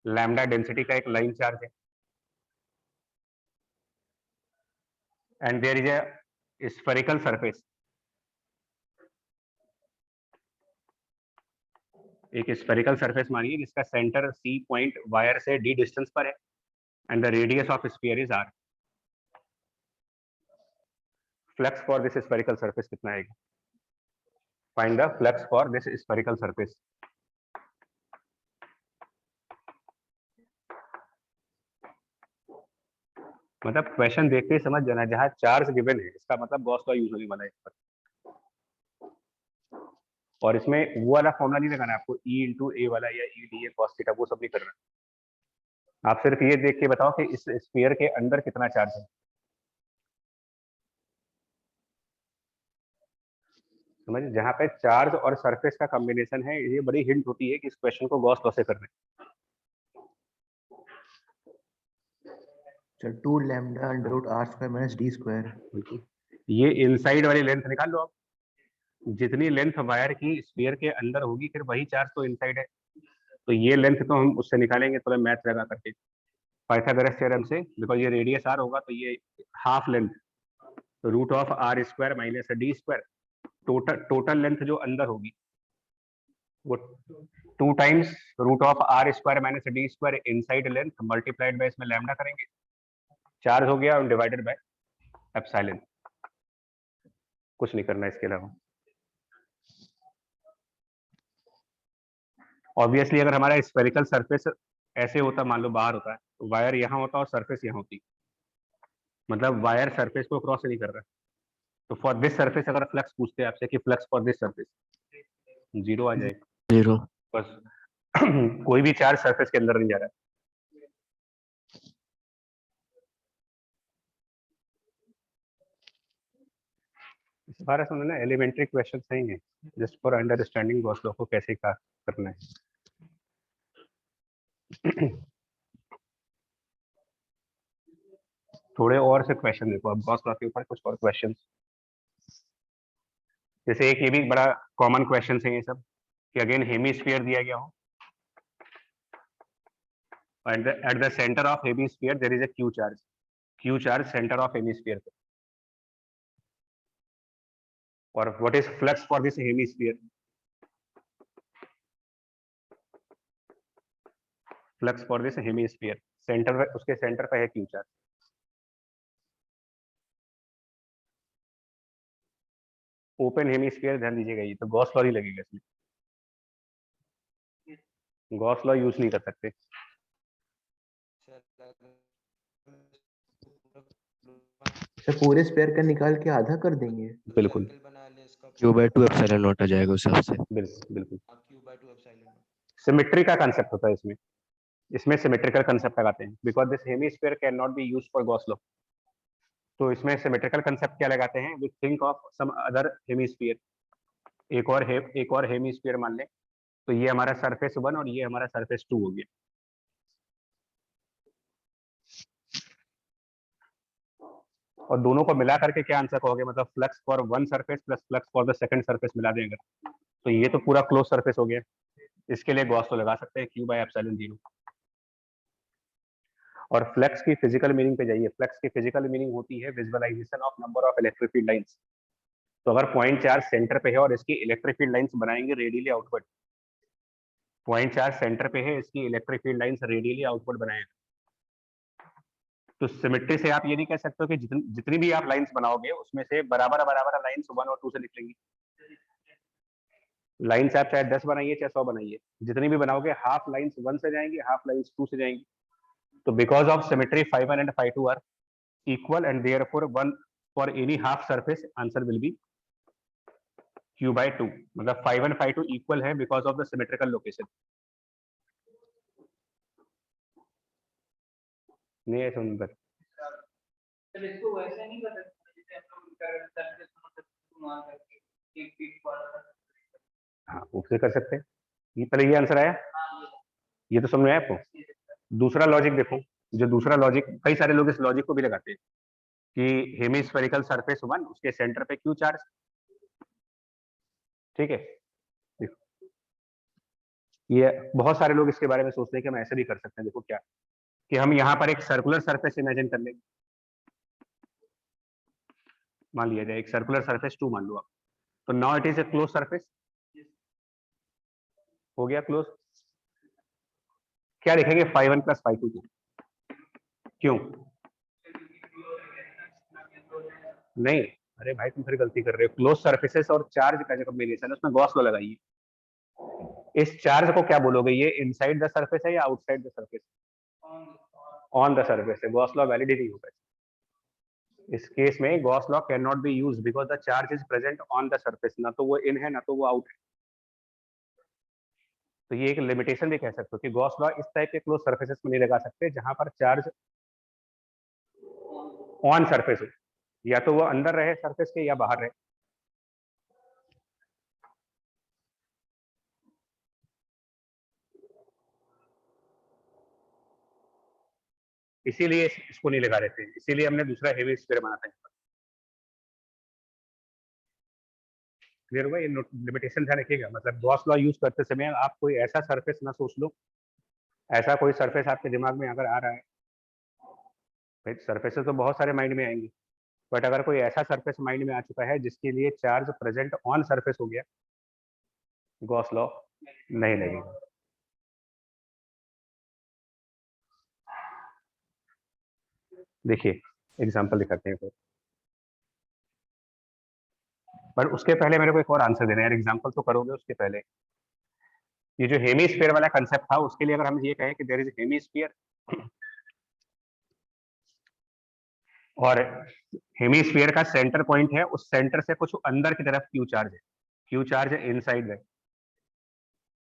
A: lambda density का एक लाइन चार्ज है, and there is a spherical surface, एक स्फेरिकल सरफेस मानिए जिसका सेंटर C पॉइंट वायर से D डिस्टेंस पर है, and the radius of sphere is R। Flux for this spherical surface कितना आएगा? Find the flux for this spherical surface. मतलब क्वेश्चन देखते ही समझ जाना, जहां चार्ज गिवन है इसका मतलब गॉस लॉ यूज होने वाला है इस पर। और इसमें वो वाला फॉर्मूला नहीं लगाना आपको, E × A वाला या E dA cos थीटा, वो सब नहीं करना। आप सिर्फ ये देख के बताओ कि इस स्फीयर के अंदर कितना चार्ज है। समझ, जहाँ पे चार्ज और सरफेस का कॉम्बिनेशन है, ये बड़ी हिंट होती है कि इस क्वेश्चन को गॉस लॉ से करना है।
C: 2 लैम्डा √r² - d²।
A: ये इनसाइड वाली लेंथ निकाल लो आप, जितनी लेंथ वायर की स्फीयर के अंदर होगी, फिर वही चार्ज तो इनसाइड है, तो ये लेंथ तो हम उससे निकालेंगे थोड़ा मैथ लगा करके, पाइथागोरस थ्योरम से। बिकॉज ये रेडियस r होगा, तो ये half length √r² - d², total length जो अंदर होगी वो 2 times √r² - d² inside length multiplied by इसमें लैम्डा करेंगे, चार्ज हो गया, और डिवाइडेड बाय एप्सिलॉन। कुछ नहीं करना इसके अलावा। ऑब्वियसली अगर हमारा स्फेरिकल सरफेस ऐसे होता, मान लो बाहर होता है, तो वायर यहाँ होता और सरफेस यहाँ होती, मतलब वायर सरफेस को क्रॉस नहीं कर रहा है। तो फॉर दिस सरफेस अगर फ्लक्स पूछते हैं आपसे कि फ्लक्स फॉर दिस सरफेस, 0 आ जाएगा
D: 0.
A: बस। कोई भी चार्ज सरफेस के अंदर नहीं जा रहा है। सारा समझना एलिमेंट्री क्वेश्चन नहीं है, just for understanding Gauss law को कैसे क्या करना है। थोड़े और से क्वेश्चन देखो अब गॉस लॉ के ऊपर, कुछ और क्वेश्चन, जैसे एक ये भी बड़ा कॉमन क्वेश्चन है ये सब, कि अगेन हेमीस्फीयर दिया गया हो, at the center of hemisphere there is a q charge center of hemisphere पे, और what is flux for this hemisphere, flux for this hemisphere centre, उसके सेंटर पे है q चार्ज। ओपन हेमिस्फीयर ध्यान दीजिएगा, ये तो गॉस लॉ ही लगेगा इसमें, गॉस लॉ यूज नहीं कर सकते।
C: सर पूरे स्क्वायर का निकाल के आधा कर देंगे।
A: बिल्कुल
D: Q/2 एप्सिलॉन नॉट आ जाएगा उस हिसाब से।
A: बिल्कुल सिमेट्री का कंसेप्ट होता है इसमें, इसमें सिमेट्रिकल कंसेप्ट लगाते हैं, because this hemisphere can not be used for Gauss law. तो इसमें सिमेट्रिकल कंसेप्ट क्या लगाते हैं, we think of some other hemisphere, एक और हेमिस्फीयर मान लें, तो ये हमारा सरफेस 1 और ये हमारा सरफेस 2 हो गया। और दोनों को मिला करके क्या आंसर कहोगे, मतलब flux for one surface plus flux for the second surface मिला देंगे, तो ये तो पूरा क्लोज सरफेस हो गया। इसके लिए गॉस लॉ लगा सकते हैं, Q/ε0। और फ्लक्स की फिजिकल मीनिंग पे जाइए, फ्लक्स की फिजिकल मीनिंग होती है visualization of number of electric field lines. तो अगर पॉइंट चार्ज सेंटर पे है और इसकी इलेक्ट्रिक फील्ड लाइंस बनाएंगे radially outward, point charge center पे है, इसकी electric field lines radially outward बनाएंगे, तो सिमेट्री से आप ये नहीं कह सकते हो कि जितनी भी आप लाइंस बनाओगे उसमें से बराबर बराबर लाइंस 1 और 2 से निकलेंगी। लाइंस आप चाहे 10 बनाइए चाहे 100 बनाइए, जितनी भी बनाओगे हाफ लाइंस 1 से जाएंगी, हाफ लाइंस 2 से जाएंगी। तो because of symmetry φ1 and φ2 are equal and therefore 1 for any half surface answer will be Q/2, मतलब φ1 φ2 इक्वल है because of the symmetrical location. नहीं है सुंदर,
E: इसको वैसे नहीं कर सकते जैसे हम लोग सरफेस मार करके एक फीट वाला।
A: हाँ उससे कर सकते हैं। ये पहले ये आंसर आया, ये तो समझ में आया आपको। दूसरा लॉजिक देखो, जो दूसरा लॉजिक, कई सारे लोग इस लॉजिक को भी लगाते हैं कि हेमिस्फेरिकल सरफेस 1 उसके सेंटर पे Q चार्ज, ठीक है। देखो ये बहुत सारे लोग इसके बारे में सोचते हैं कि हम ऐसे भी कर सकते हैं। देखो क्या, कि हम यहाँ पर एक सर्कुलर सरफेस इमेजिन कर लें, मान लिया जाए एक सर्कुलर सरफेस 2 मान लो आप, तो now it is a close surface, हो गया क्लोज। क्या लिखेंगे φ1 + φ2 को, क्यों नहीं, अरे भाई तुम फिर गलती कर रहे हो। क्लोज सरफेसेस और चार्ज का जो कॉम्बिनेशन है उसमें गॉस लॉ लगाइए। इस चार्ज को क्या बोलोगे, ये इनसाइड द सरफेस है या outside the surface, on the surface है, गॉस लॉ वैलिड ही नहीं होगा। इस केस में Gauss law can not B use because the charge is present on the surface, ना तो वो इन है ना तो वो आउट है। तो ये एक लिमिटेशन भी कह सकते हो कि गॉस लॉ इस टाइप के क्लोज सरफेसेस में नहीं लगा सकते जहां पर चार्ज ऑन सरफेस हो, या तो वो अंदर रहे सरफेस के या बाहर रहे। इसीलिए इसको नहीं लगा देते, इसीलिए हमने दूसरा हेवी स्फीयर बनाता है। क्लियर हुआ, ये लिमिटेशन ध्यान रखिएगा। मतलब गॉस लॉ यूज करते समय आप कोई ऐसा सरफेस ना सोच लो, ऐसा कोई सरफेस आपके दिमाग में अगर आ रहा है, भाई सरफेसेस तो बहुत सारे माइंड में आएंगे, बट अगर कोई ऐसा सरफेस माइंड में आ चुका है जिसके लिए चार्ज प्रेजेंट ऑन सरफेस हो गया, गॉस लॉ नहीं लगेगा। देखिए एग्जांपल दिखाते हैं, पर उसके पहले मेरे को एक और आंसर देना है यार, एग्जांपल तो करोगे उसके पहले। ये जो हेमीस्फीयर वाला कंसेप्ट था उसके लिए अगर हम ये कहें कि देयर इज हेमीस्फीयर और हेमीस्फीयर का सेंटर पॉइंट है, उस सेंटर से कुछ अंदर की तरफ क्यू चार्ज है, क्यू चार्ज है इनसाइड है,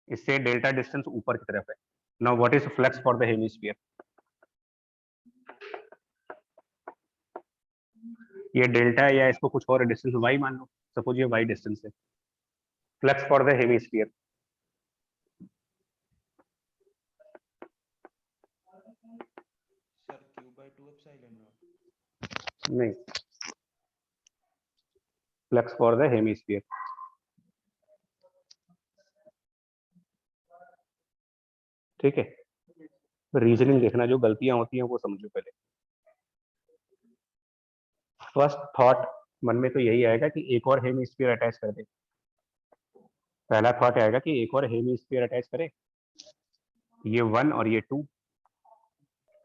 A: इससे डेल्टा डिस्टेंस ऊपर की तरफ है। Now what is flux for the hemisphere? ये डेल्टा है या इसको कुछ और डिस्टेंस वाई मान लो, सपोज ये वाई डिस्टेंस है। Flux for the hemisphere
F: sir q/2 epsilon not.
A: नहीं, फ्लक्स फॉर द हेमीस्फीयर ठीक है। रीजनिंग देखना, जो गलतियां होती हैं वो समझो पहले। फर्स्ट थॉट मन में तो यही आएगा कि एक और हेमीस्फीयर अटैच कर दे। पहला थॉट आएगा कि एक और हेमीस्फीयर अटैच करें, ये 1 और ये 2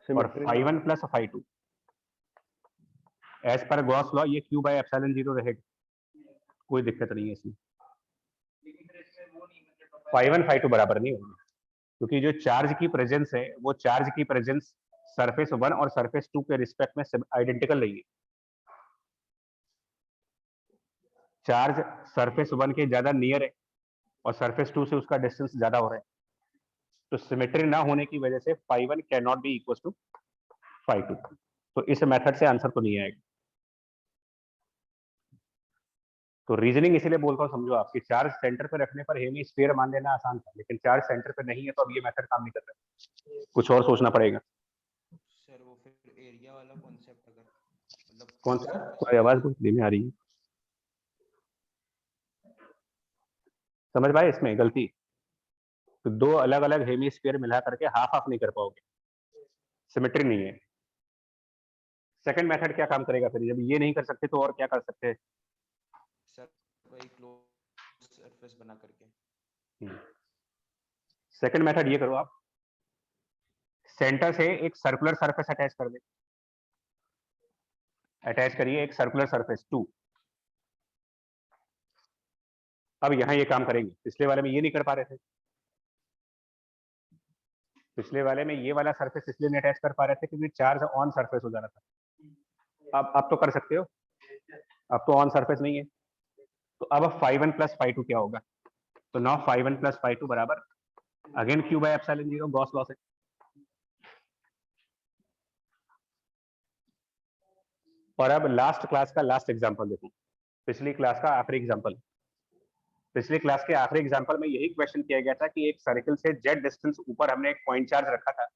A: और φ1 plus φ2 as per Gauss law ये q/ε0 रहेगा, कोई दिक्कत नहीं है इसमें।
E: लेकिन फिर इसमें वो नहीं मतलब
A: φ1 φ2 बराबर नहीं होंगे, क्योंकि जो चार्ज की प्रेजेंस है वो चार्ज की प्रेजेंस सरफेस 1 और सरफेस 2 के रिस्पेक्ट में आइडेंटिकल नहीं है। चार्ज सरफेस 1 के ज्यादा नियर है और सरफेस 2 से उसका डिस्टेंस ज्यादा हो रहा है, तो सिमेट्री ना होने की वजह से φ1 can not be equal to φ2। तो इस मेथड से आंसर तो नहीं आएगा। तो रीजनिंग इसीलिए बोलता हूँ समझो, आपकी चार्ज सेंटर पे रखने पर हेमी स्फीयर मान लेना आसान था, लेकिन चार्ज सेंटर पे नहीं है तो अब ये मेथड काम नहीं कर रहा है, कुछ और सोचना पड़ेगा।
F: सर वो फिर एरिया वाला कॉन्सेप्ट अगर मतलब
A: कौन सा?
F: surface
A: कोई आवाज बहुत धीमी आ रही है, समझ पाए इसमें गलती? तो दो अलग अलग हेमीस्फीयर मिला करके हाफ हाफ नहीं कर पाओगे, सिमेट्री नहीं है। सेकंड मेथड क्या काम करेगा फिर? जब ये नहीं कर सकते तो और क्या कर सकते हैं?
F: सर वही क्लोज सरफेस बना करके।
A: सेकंड मेथड ये करो आप, सेंटर से एक सर्कुलर सरफेस अटैच कर दे, अटैच करिए एक सर्कुलर सरफेस 2। अब यहां ये काम करेंगे, पिछले वाले में ये नहीं कर पा रहे थे, पिछले वाले में ये वाला सरफेस इसलिए नहीं अटैच कर पा रहे थे क्योंकि चार्ज ऑन सरफेस हो जा रहा था। अब तो कर सकते हो, अब तो ऑन सरफेस नहीं है, तो अब φ1 प्लस φ2 क्या होगा? तो नाउ φ1 प्लस φ2 बराबर अगेन q/ε0 गॉस लॉ से। और अब लास्ट क्लास का लास्ट एग्जांपल देखो, पिछली क्लास का आखिरी एग्जांपल। पिछली क्लास के आखिरी एग्जांपल में यही क्वेश्चन किया गया था कि एक सर्कल से z डिस्टेंस ऊपर हमने एक पॉइंट चार्ज रखा था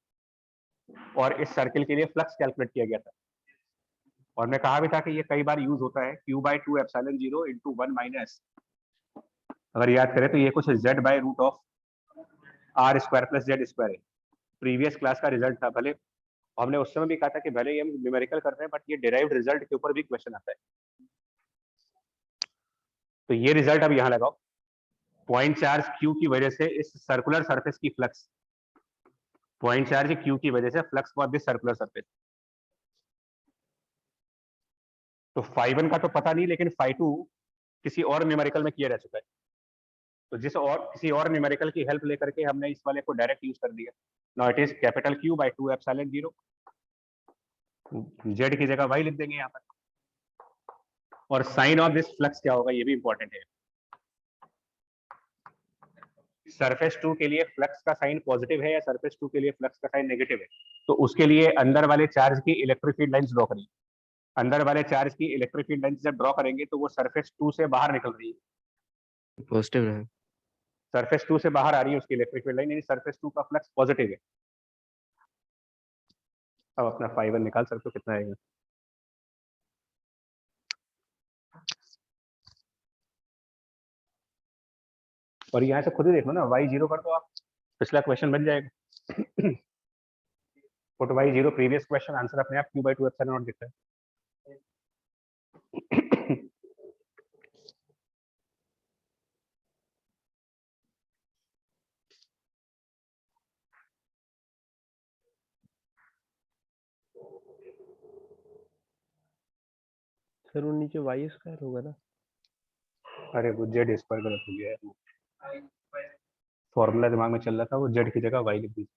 A: और इस सर्कल के लिए फ्लक्स कैलकुलेट किया गया था, और मैं कहा भी था कि ये कई बार यूज होता है q/2 ε0 इंटू 1 माइनस, अगर याद करें तो ये कुछ z/रूट of r square plus Z square है। प्रीवियस क्लास का रिजल्ट था, भले हमने उस समय भी कहा था कि भले ही हम न्यूमेरिकल कर रहे हैं बट ये डिराइव्ड रिजल्ट के ऊपर भी क्वेश्चन आता है। तो ये रिजल्ट अब यहाँ लगाओ, पॉइंट चार्ज q की वजह से इस सर्कुलर सरफेस की फ्लक्स, पॉइंट चार्ज q की वजह से flux for this circular surface. तो φ1 का तो पता नहीं, लेकिन φ2 किसी और न्यूमेरिकल में किया जा चुका है, तो जिस और किसी और न्यूमेरिकल की हेल्प लेकर के हमने इस वाले को डायरेक्ट यूज कर दिया। Now it is capital Q/2 ε0, z की जगह वाई लिख देंगे यहाँ पर, और साइन ऑफ दिस फ्लक्स क्या होगा ये भी इंपॉर्टेंट है। सरफेस 2 के लिए फ्लक्स का साइन पॉजिटिव है या सरफेस 2 के लिए फ्लक्स का साइन नेगेटिव है, तो उसके लिए अंदर वाले चार्ज की इलेक्ट्रिक फील्ड लाइंस ड्रॉ करिए। अंदर वाले चार्ज की इलेक्ट्रिक फील्ड लाइंस जब ड्रॉ करेंगे तो वो सरफेस 2 से बाहर निकल रही है,
D: पॉजिटिव रहे।
A: सरफेस 2 से बाहर आ रही है उसकी इलेक्ट्रिक फील्ड लाइन, यानी सरफेस 2 का फ्लक्स पॉजिटिव है। अब अपना φ1 निकाल सकते हो कितना आएगा। और यहाँ से खुद ही देख लो ना, y0 कर दो आप, पिछला क्वेश्चन बन जाएगा। Put y0 previous question, answer अपने आप q/2 ε0 दिखता है।
B: सर वो नीचे वाई स्क्वायर होगा ना?
A: अरे वो जेड स्क्वायर गलत हो गया है। फॉर्मूला दिमाग में चल रहा था, वो जेड की जगह वाई लिख दीजिए।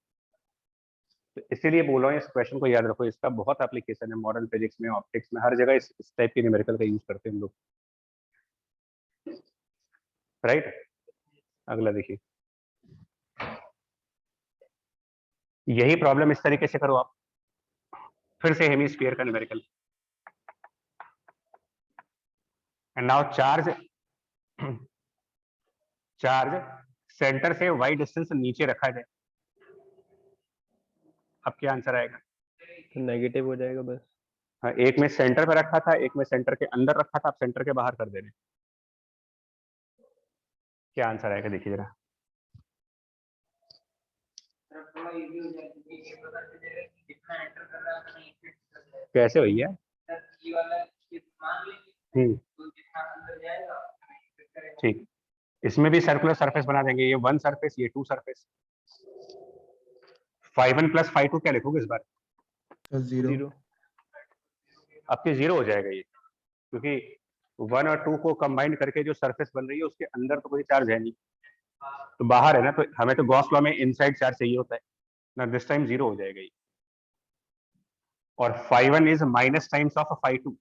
A: तो इसीलिए बोल रहा हूँ इस क्वेश्चन को याद रखो, इसका बहुत एप्लीकेशन है मॉडर्न फिजिक्स में, ऑप्टिक्स में, हर जगह इस टाइप के न्यूमेरिकल का यूज करते हैं हम लोग, राइट। अगला देखिए, यही प्रॉब्लम इस तरीके से करो आप, फिर से हेमिस्फीयर का numerical, and now charge centre से वाई डिस्टेंस नीचे रखा जाए, अब क्या आंसर आएगा?
B: तो नेगेटिव हो जाएगा बस।
A: हाँ, एक में सेंटर पे रखा था, एक में सेंटर के अंदर रखा था, आप सेंटर के बाहर कर दे रहे हैं, क्या आंसर आएगा देखिए जरा।
E: थोड़ा इजी हो जाएगा क्योंकि ये पता चल जाएगा कि कितना एंटर कर रहा है नहीं फिट कर जाएगा।
A: कैसे भैया?
E: ये वाला मान लीजिए तो जितना अंदर जाएगा फिट करेगा।
A: ठीक, इसमें भी सर्कुलर सरफेस बना देंगे, ये 1 सरफेस, ये 2 सरफेस। 5 प्लस 5 क्या लिखोगे इस बार?
B: 0।
A: आपके 0 हो जाएगा ये, क्योंकि 1 और 2 को कंबाइन करके जो सरफेस बन रही है उसके अंदर तो कोई चार्ज है नहीं, तो बाहर है ना, तो हमें तो गॉस लॉ में इनसाइड चार्ज चाहिए होता है ना, दिस टाइम 0 हो जाएगा ये। और 5 इज माइनस टाइम्स ऑफ 5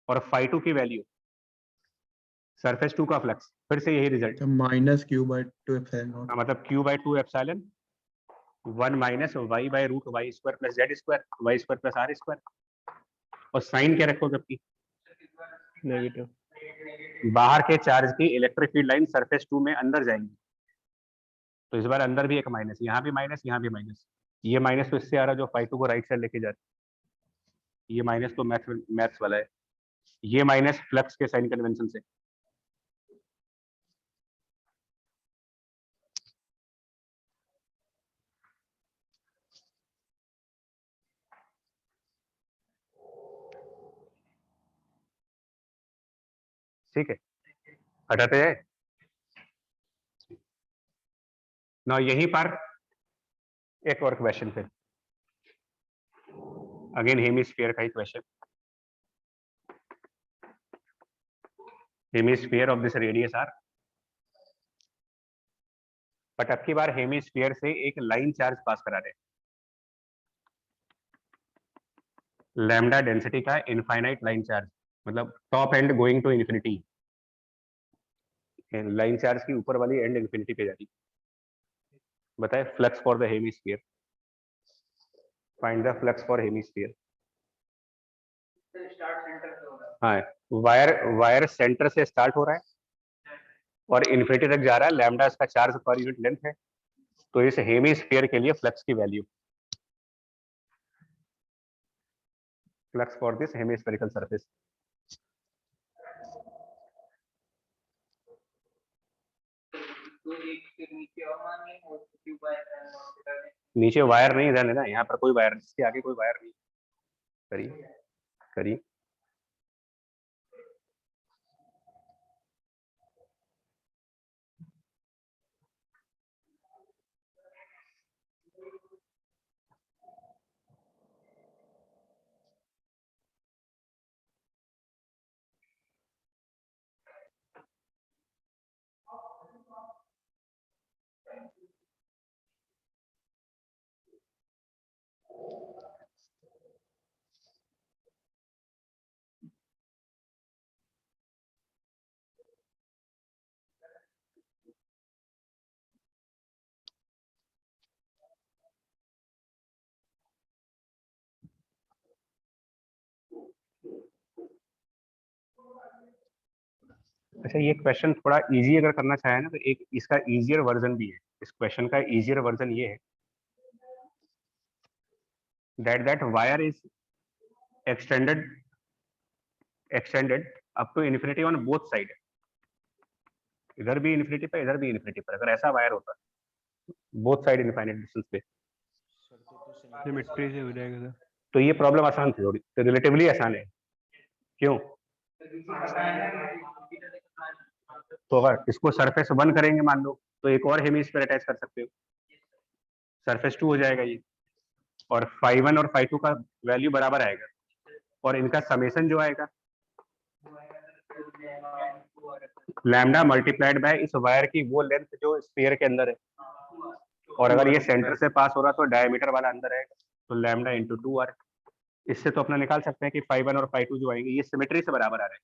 A: और 5 की वैल्यू सरफेस 2 का फ्लक्स, फिर से यही result,
G: minus Q by 2 epsilon,
A: मतलब q/2 epsilon 1 minus Y by root Y square plus Z square Y square plus R square. और साइन क्या रखोगे आपकी?
B: नेगेटिव।
A: बाहर के चार्ज की इलेक्ट्रिक फील्ड लाइन सरफेस 2 में अंदर जाएंगी, तो इस बार अंदर भी एक माइनस, यहाँ भी माइनस, यहाँ भी माइनस, ये माइनस तो इससे आ रहा जो 5 को राइट साइड लेके जा रहा है, ये माइनस तो मैथ्स वाला है, ये माइनस फ्लक्स के साइन कन्वेंशन से। ठीक है, हटाते हैं ना, यहीं पर एक और क्वेश्चन, फिर अगेन हेमिस्फीयर का ही question, hemisphere of this radius R, but अब की बार हेमिस्फीयर से एक लाइन चार्ज पास करा रहे हैं, लैम्डा डेंसिटी का इनफाइनाइट लाइन चार्ज, मतलब top end going to infinity, line charge की ऊपर वाली एंड इन्फिनिटी पे जाती। बताए flux for the hemisphere, find the flux for hemisphere.
E: Start center से होगा।
A: हाँ, वायर सेंटर से स्टार्ट हो रहा है और इन्फिनिटी तक जा रहा है, लैम्डा इसका चार्ज पर यूनिट लेंथ है, तो इस हेमिस्फीयर के लिए फ्लक्स की value, flux for this hemispherical surface.
E: तो एक फिर नीचे और मान लें और क्यू बाय
A: नीचे वायर नहीं रहने ना, यहाँ पर कोई वायर, इसके आगे कोई वायर नहीं, करिए करिए। अच्छा, ये क्वेश्चन थोड़ा इजी अगर करना चाहे ना, तो एक इसका इजियर वर्जन भी है, इस क्वेश्चन का इजियर वर्जन ये है, that wire is extended up to infinity on both side, इधर भी इन्फिनिटी पर, इधर भी इन्फिनिटी पर, अगर ऐसा वायर होता बोथ साइड इनफाइनाइट डिस्टेंस पे,
F: सर तो
B: सिमेट्री से हो जाएगा सर।
A: तो ये प्रॉब्लम आसान थी थोड़ी, तो रिलेटिवली आसान है। क्यों? तो अगर इसको सरफेस 1 करेंगे मान लो, तो एक और हेमिस्फीयर अटैच कर सकते हो, सरफेस 2 हो जाएगा ये, और 5 और 5 का वैल्यू बराबर आएगा, और इनका समेशन जो आएगा लैम्डा मल्टीप्लाइड बाय इस वायर की वो लेंथ जो स्फीयर के अंदर है, और अगर ये सेंटर से पास हो रहा तो डायमीटर वाला अंदर है, तो लैम्डा इंटू 2r। इससे तो अपना निकाल सकते हैं कि φ1 और φ2 जो आएंगे ये सिमेट्री से बराबर आ रहे हैं।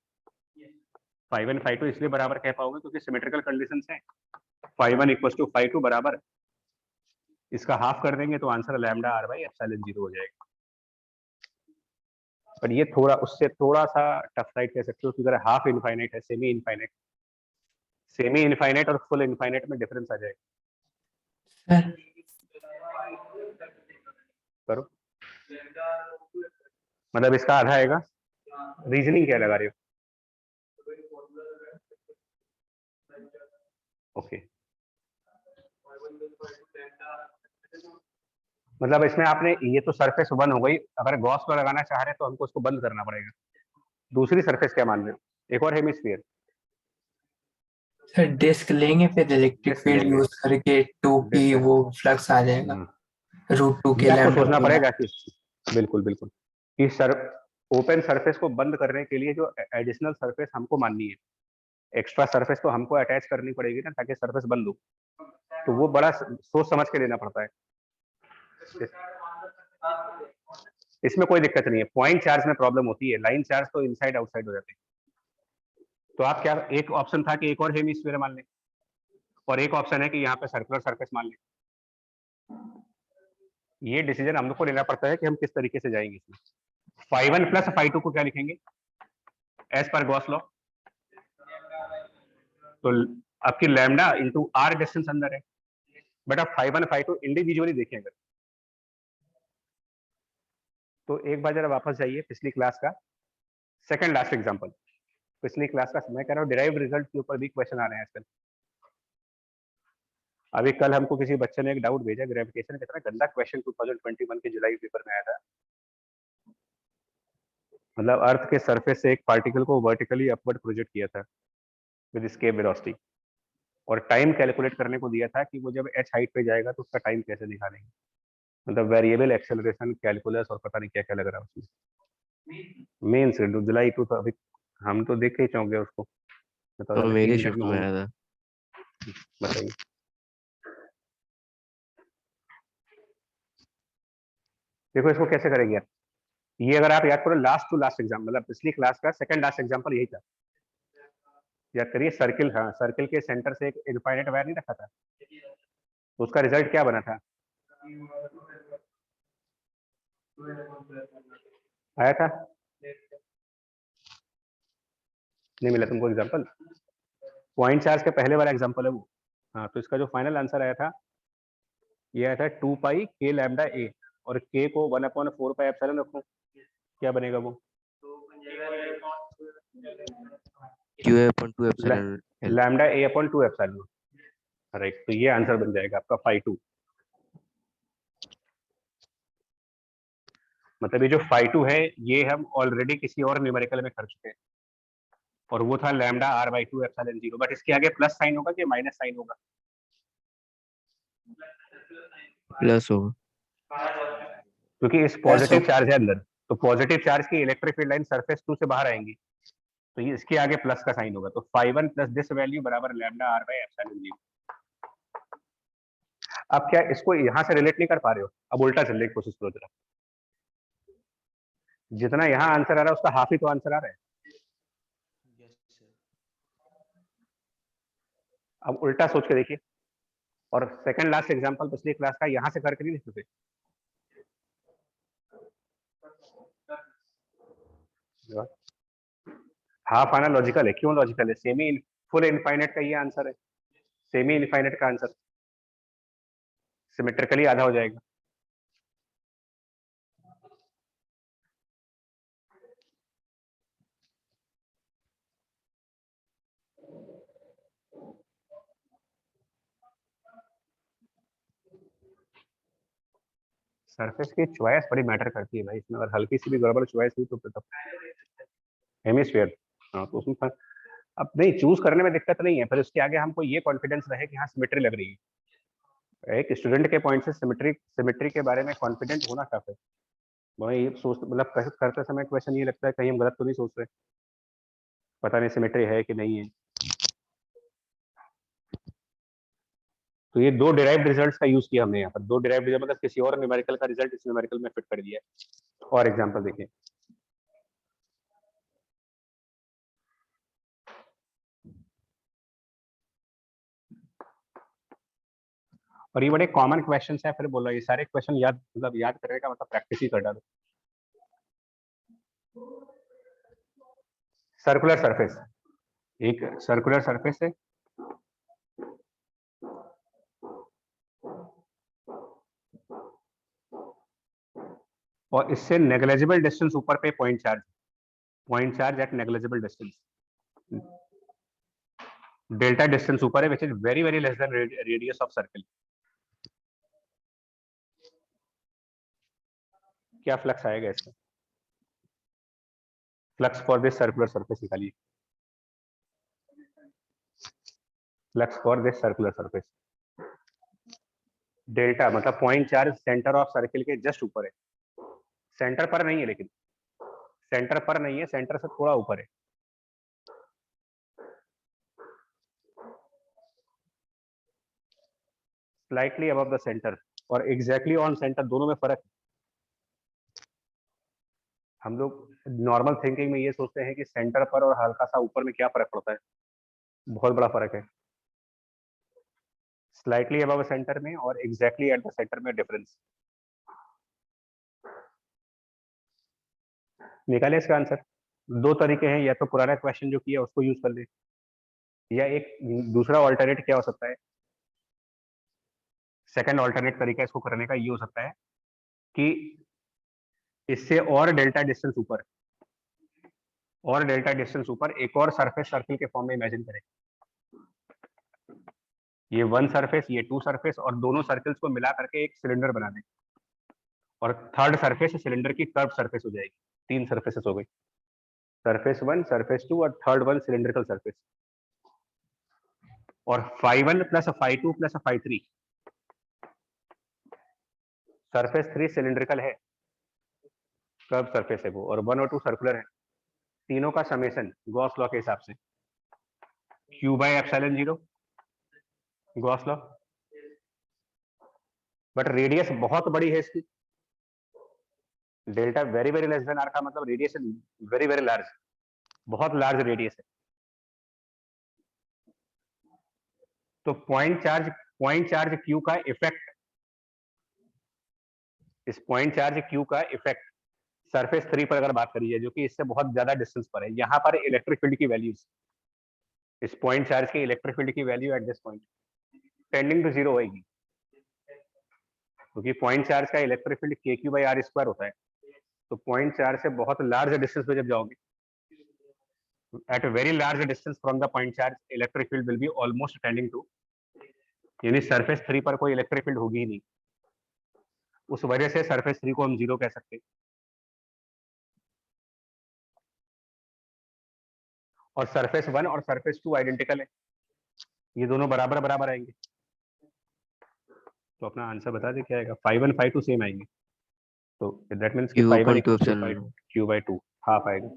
A: φ1 φ2 इसलिए बराबर कह पाओगे क्योंकि सिमेट्रिकल कंडीशन है। φ1 इक्वल टू φ2 बराबर, इसका हाफ कर देंगे तो answer lambda r by epsilon 0 हो जाएगा। पर ये थोड़ा उससे थोड़ा सा टफ साइड कह सकते हो, क्योंकि अगर हाफ इनफाइनाइट है, सेमी इनफाइनाइट और फुल इनफाइनाइट में डिफरेंस आ जाएगा। करो, मतलब इसका आधा आएगा। रीजनिंग क्या लगा रहे हो? ओके, मतलब इसमें आपने ये तो सरफेस 1 हो गई, अगर गॉस को लगाना चाह रहे हैं तो हमको उसको बंद करना पड़ेगा। दूसरी सरफेस क्या मान रहे हो? एक और हेमिस्फीयर।
H: सर डिस्क लेंगे फिर इलेक्ट्रिक
A: डिस्क
H: फील्ड
A: लेंगे।
H: यूज करके 2 की
A: डिस्क।
H: वो फ्लक्स आ जाएगा √2 के
A: ये आपको
H: लैम्डा
A: सोचना
H: के।
A: पड़ेगा कि बिल्कुल बिल्कुल कि सर ओपन सरफेस को बंद करने के लिए जो एडिशनल सरफेस हमको माननी है, एक्स्ट्रा सरफेस तो हमको अटैच करनी पड़ेगी ना, ताकि सरफेस बंद हो। तो वो बड़ा सोच समझ के लेना पड़ता है। इसमें कोई दिक्कत नहीं है, पॉइंट चार्ज में प्रॉब्लम होती है, लाइन चार्ज तो इनसाइड आउटसाइड हो जाते हैं। तो आप क्या, एक ऑप्शन था कि एक और हेमिस्फीयर मान लें, और एक ऑप्शन है कि यहाँ पे सर्कुलर सरफेस मान लें। ये डिसीजन हम लोग को लेना पड़ता है कि हम किस तरीके से जाएंगे इसमें। φ1 प्लस φ2 को क्या लिखेंगे एज पर गॉस लॉ? तो आपकी लैम्डा इंटू r डिस्टेंस अंदर है, बट आप φ1 φ2 इंडिविजुअली देखेंगे। तो एक बार जरा वापस जाइए पिछली क्लास का सेकंड लास्ट एग्जांपल। पिछली क्लास का मैं कह रहा हूँ डिराइव्ड रिजल्ट के ऊपर भी क्वेश्चन आ रहे हैं आजकल। अभी कल हमको किसी बच्चे ने एक डाउट भेजा, ग्रेविटेशन का इतना गंदा क्वेश्चन 2021 के जुलाई पेपर में आया था। मतलब अर्थ के सरफेस से एक पार्टिकल को वर्टिकली अपवर्ड प्रोजेक्ट किया था विद एस्केप वेलोसिटी, और टाइम कैलकुलेट करने को दिया था कि वो जब h हाइट पे जाएगा तो उसका टाइम कैसे निकालेंगे। मतलब वेरिएबल एक्सेलरेशन कैलकुलस और पता नहीं क्या क्या लग रहा है उसमें। मेन से जुलाई तो अभी हम तो देख के ही चौंक गए उसको।
D: तो मेरी शिफ्ट में आया था।
A: बताइए। देखो इसको कैसे करेंगे यार, ये अगर आप याद करो लास्ट टू लास्ट एग्जाम, मतलब पिछली क्लास का सेकंड लास्ट एग्जांपल यही था। याद करिए, सर्किल, हाँ सर्किल के सेंटर से एक इनफाइनाइट वायर नहीं रखा था, तो उसका रिजल्ट क्या बना था? आया था? नहीं मिला तुमको एग्जांपल? पॉइंट चार्ज के पहले वाला एग्जांपल है वो। हाँ, तो इसका जो फाइनल आंसर आया था ये आया था 2 पाई k लैम्डा a, और k को 1/4 पाई एप्सिलॉन रखो, क्या बनेगा वो?
D: qa/2 epsilon l।
A: Lambda a/2 epsilon. Right, तो ये आंसर बन जाएगा आपका φ2। मतलब ये जो φ2 है ये हम ऑलरेडी किसी और न्यूमेरिकल में कर चुके हैं, और वो था लैम्डा r/2 एप्सिलॉन 0, बट इसके आगे प्लस साइन होगा कि माइनस साइन होगा?
D: प्लस होगा,
A: क्योंकि इस पॉजिटिव चार्ज है अंदर, तो पॉजिटिव चार्ज की इलेक्ट्रिक फील्ड लाइन सरफेस 2 से बाहर आएंगी, तो ये इसके आगे प्लस का साइन होगा। तो φ1 प्लस दिस वैल्यू बराबर लैम्डा r/एप्सिलॉन 0। अब क्या इसको यहां से रिलेट नहीं कर पा रहे हो? अब उल्टा चलने की कोशिश करो जरा। जितना यहाँ आंसर आ रहा है उसका हाफ ही तो आंसर आ रहा है। अब उल्टा सोच के देखिए, और सेकंड लास्ट एग्जांपल पिछली क्लास का यहाँ से करके नहीं देखते थे। हाफ आना लॉजिकल है, क्यों लॉजिकल है? सेमी फुल इनफाइनाइट का ये आंसर है, सेमी इनफाइनाइट का आंसर सिमेट्रिकली आधा हो जाएगा। सरफेस की चॉइस बड़ी मैटर करती है भाई इसमें, अगर हल्की सी भी गड़बड़ चॉइस हुई तो तब हेमिस्फीयर। हाँ, तो उसमें अब नहीं चूज करने में दिक्कत नहीं है, फिर उसके आगे हमको ये कॉन्फिडेंस रहे कि हाँ सिमेट्री लग रही है। एक स्टूडेंट के पॉइंट से सिमेट्री के बारे में कॉन्फिडेंट होना टफ है। वही सोच, मतलब करते समय क्वेश्चन ये लगता है कहीं हम गलत तो नहीं सोच रहे, पता नहीं सिमेट्री है कि नहीं है। तो ये दो डिराइव्ड रिजल्ट्स का यूज किया हमने यहाँ पर। दो डिराइव्ड रिजल्ट मतलब किसी और न्यूमेरिकल का रिजल्ट इस न्यूमेरिकल में फिट कर दिया है। और एग्जांपल देखिए, और ये बड़े कॉमन क्वेश्चन है। फिर बोलो ये सारे क्वेश्चन याद मतलब याद करने का मतलब प्रैक्टिस ही कर डालो। सर्कुलर सरफेस, एक सर्कुलर सरफेस है, और इससे नेग्लिजिबल डिस्टेंस ऊपर पे point charge at negligible distance, delta distance ऊपर है which is very very less than radius of circle. क्या फ्लक्स आएगा इसका? Flux for this circular surface निकालिए, flux for this circular surface. Delta मतलब point charge centre of circle के जस्ट ऊपर है, सेंटर पर नहीं है, लेकिन सेंटर पर नहीं है, सेंटर से थोड़ा ऊपर है। स्लाइटली अबव द सेंटर और एग्जैक्टली ऑन सेंटर, दोनों में फर्क है। हम लोग नॉर्मल थिंकिंग में ये सोचते हैं कि सेंटर पर और हल्का सा ऊपर में क्या फर्क पड़ता है, बहुत बड़ा फर्क है। स्लाइटली अबव सेंटर में और एग्जैक्टली एट द सेंटर में डिफरेंस। निकाले इसका आंसर। दो तरीके हैं, या तो पुराना क्वेश्चन जो किया उसको यूज कर ले, या एक दूसरा ऑल्टरनेट क्या हो सकता है, सेकंड ऑल्टरनेट तरीका इसको करने का ये हो सकता है कि इससे और डेल्टा डिस्टेंस ऊपर, और डेल्टा डिस्टेंस ऊपर एक और सरफेस सर्किल के फॉर्म में इमेजिन करें। ये वन सरफेस, ये टू सरफेस, और दोनों सर्कल्स को मिला करके एक सिलेंडर बना दें, और थर्ड सरफेस सिलेंडर की कर्व सरफेस हो जाएगी। तीन सरफेसेस हो गई, सरफेस वन, सरफेस टू, और थर्ड वन सिलेंड्रिकल सरफेस। और φ1 प्लस φ2 प्लस φ3, सरफेस 3 सिलेंड्रिकल है, कर्व सरफेस है वो, और 1 और 2 सर्कुलर है। तीनों का समेशन गॉस लॉ के हिसाब से Q/ε0 Gauss law. But radius बहुत बड़ी है इसकी, delta very very less than R का मतलब रेडियस वेरी वेरी लार्ज, बहुत लार्ज रेडियस है। तो पॉइंट चार्ज Q का इफेक्ट, इस पॉइंट चार्ज Q का इफेक्ट सरफेस 3 पर अगर बात करी है, जो कि इससे बहुत ज्यादा डिस्टेंस पर है, यहाँ पर इलेक्ट्रिक फील्ड की वैल्यूज, इस पॉइंट चार्ज के इलेक्ट्रिक फील्ड की value at this point tending to 0 होगी, क्योंकि पॉइंट चार्ज का इलेक्ट्रिक फील्ड KQ/R² होता है। तो पॉइंट चार्ज से बहुत लार्ज डिस्टेंस पे जब जाओगे, at very large distance from the point charge, electric field will be almost tending to, यानी सरफेस 3 पर कोई इलेक्ट्रिक फील्ड होगी ही नहीं। उस वजह से सरफेस 3 को हम 0 कह सकते हैं। और सरफेस 1 और सरफेस 2 आइडेंटिकल है, ये दोनों बराबर बराबर आएंगे। तो अपना आंसर बता दे क्या आएगा। φ1 φ2 सेम आएंगे, तो दैट मींस कि φ1 Q/2 हाफ आएगा।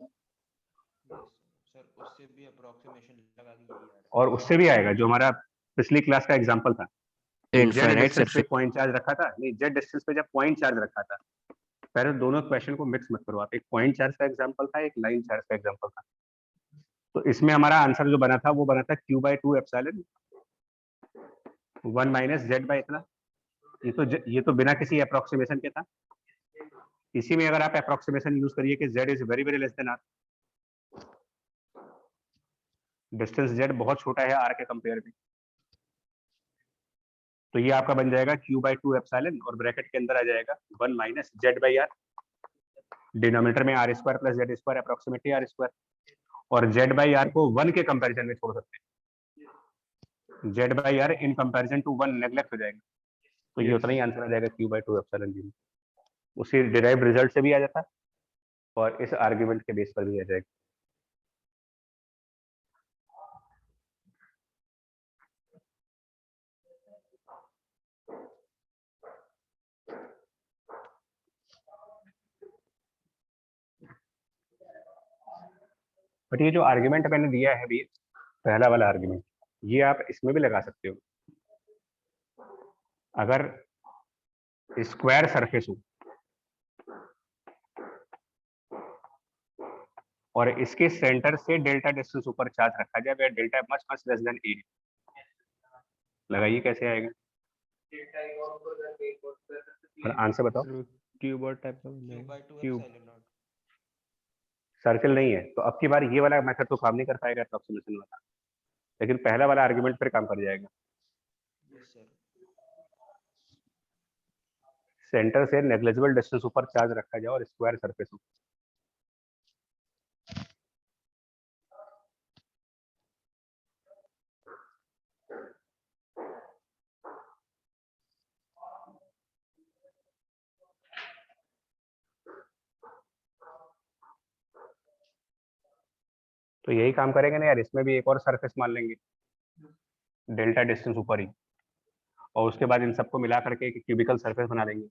F: सर उससे भी अप्रोक्सीमेशन लगा के यही आ रहा है।
A: और उससे भी आएगा जो हमारा पिछली क्लास का एग्जांपल था, जेड
D: इनफाइनाइट
A: डिस्टेंस पे
D: सरफेस।
A: पॉइंट चार्ज रखा था, नहीं जेड डिस्टेंस पे जब पॉइंट चार्ज रखा था। पहले दोनों क्वेश्चन को मिक्स मत करो आप, एक पॉइंट चार्ज का एग्जांपल था, एक लाइन चार्ज का एग्जांपल था। तो इसमें हमारा आंसर जो बना था वो बना था Q/2 epsilon 1 minus Z by इतना। ये तो बिना किसी अप्रोक्सीमेशन के था। इसी में अगर आप अप्रोक्सीमेशन यूज करिए कि z is very very less then r, distance z बहुत छोटा है r के कंपेयर में, तो ये आपका बन जाएगा Q/2 एप्सिलॉन, और ब्रैकेट के अंदर आ जाएगा 1 minus Z by R, denominator में r² plus z² approximately r², और z बाई आर को 1 के कंपैरिजन में छोड़ सकते हैं। z by R in comparison to 1 neglect हो जाएगा, तो ये उतना ही आंसर आ जाएगा Q/2 एप्सिलॉन 0। उसी डिराइव्ड रिजल्ट से भी आ जाता और इस आर्ग्यूमेंट के बेस पर भी आ जाएगा। बट ये जो आर्ग्यूमेंट मैंने दिया है भी, पहला वाला आर्ग्यूमेंट, ये आप इसमें भी लगा सकते हो। अगर स्क्वायर सरफेस हो और इसके सेंटर से डेल्टा डिस्टेंस ऊपर चार्ज रखा जाए where delta much much less than a, लगाइए कैसे आएगा और आंसर बताओ।
B: क्यूब और टाइप का बन
F: क्यू
B: जाएगा
F: by 2
B: cube.
F: Epsilon naught.
A: Circle नहीं है तो अब की बार ये वाला मेथड तो काम नहीं कर पाएगा अप्रोक्सीमेशन वाला, लेकिन पहला वाला आर्गुमेंट फिर काम कर जाएगा।
F: Yes sir.
A: सेंटर से नेग्लिजिबल डिस्टेंस ऊपर चार्ज रखा जाए और स्क्वायर सरफेस हो। तो यही काम करेंगे ना यार, इसमें भी एक और सरफेस मान लेंगे डेल्टा डिस्टेंस ऊपर ही, और उसके बाद इन सबको मिला करके एक क्यूबिकल सरफेस बना देंगे।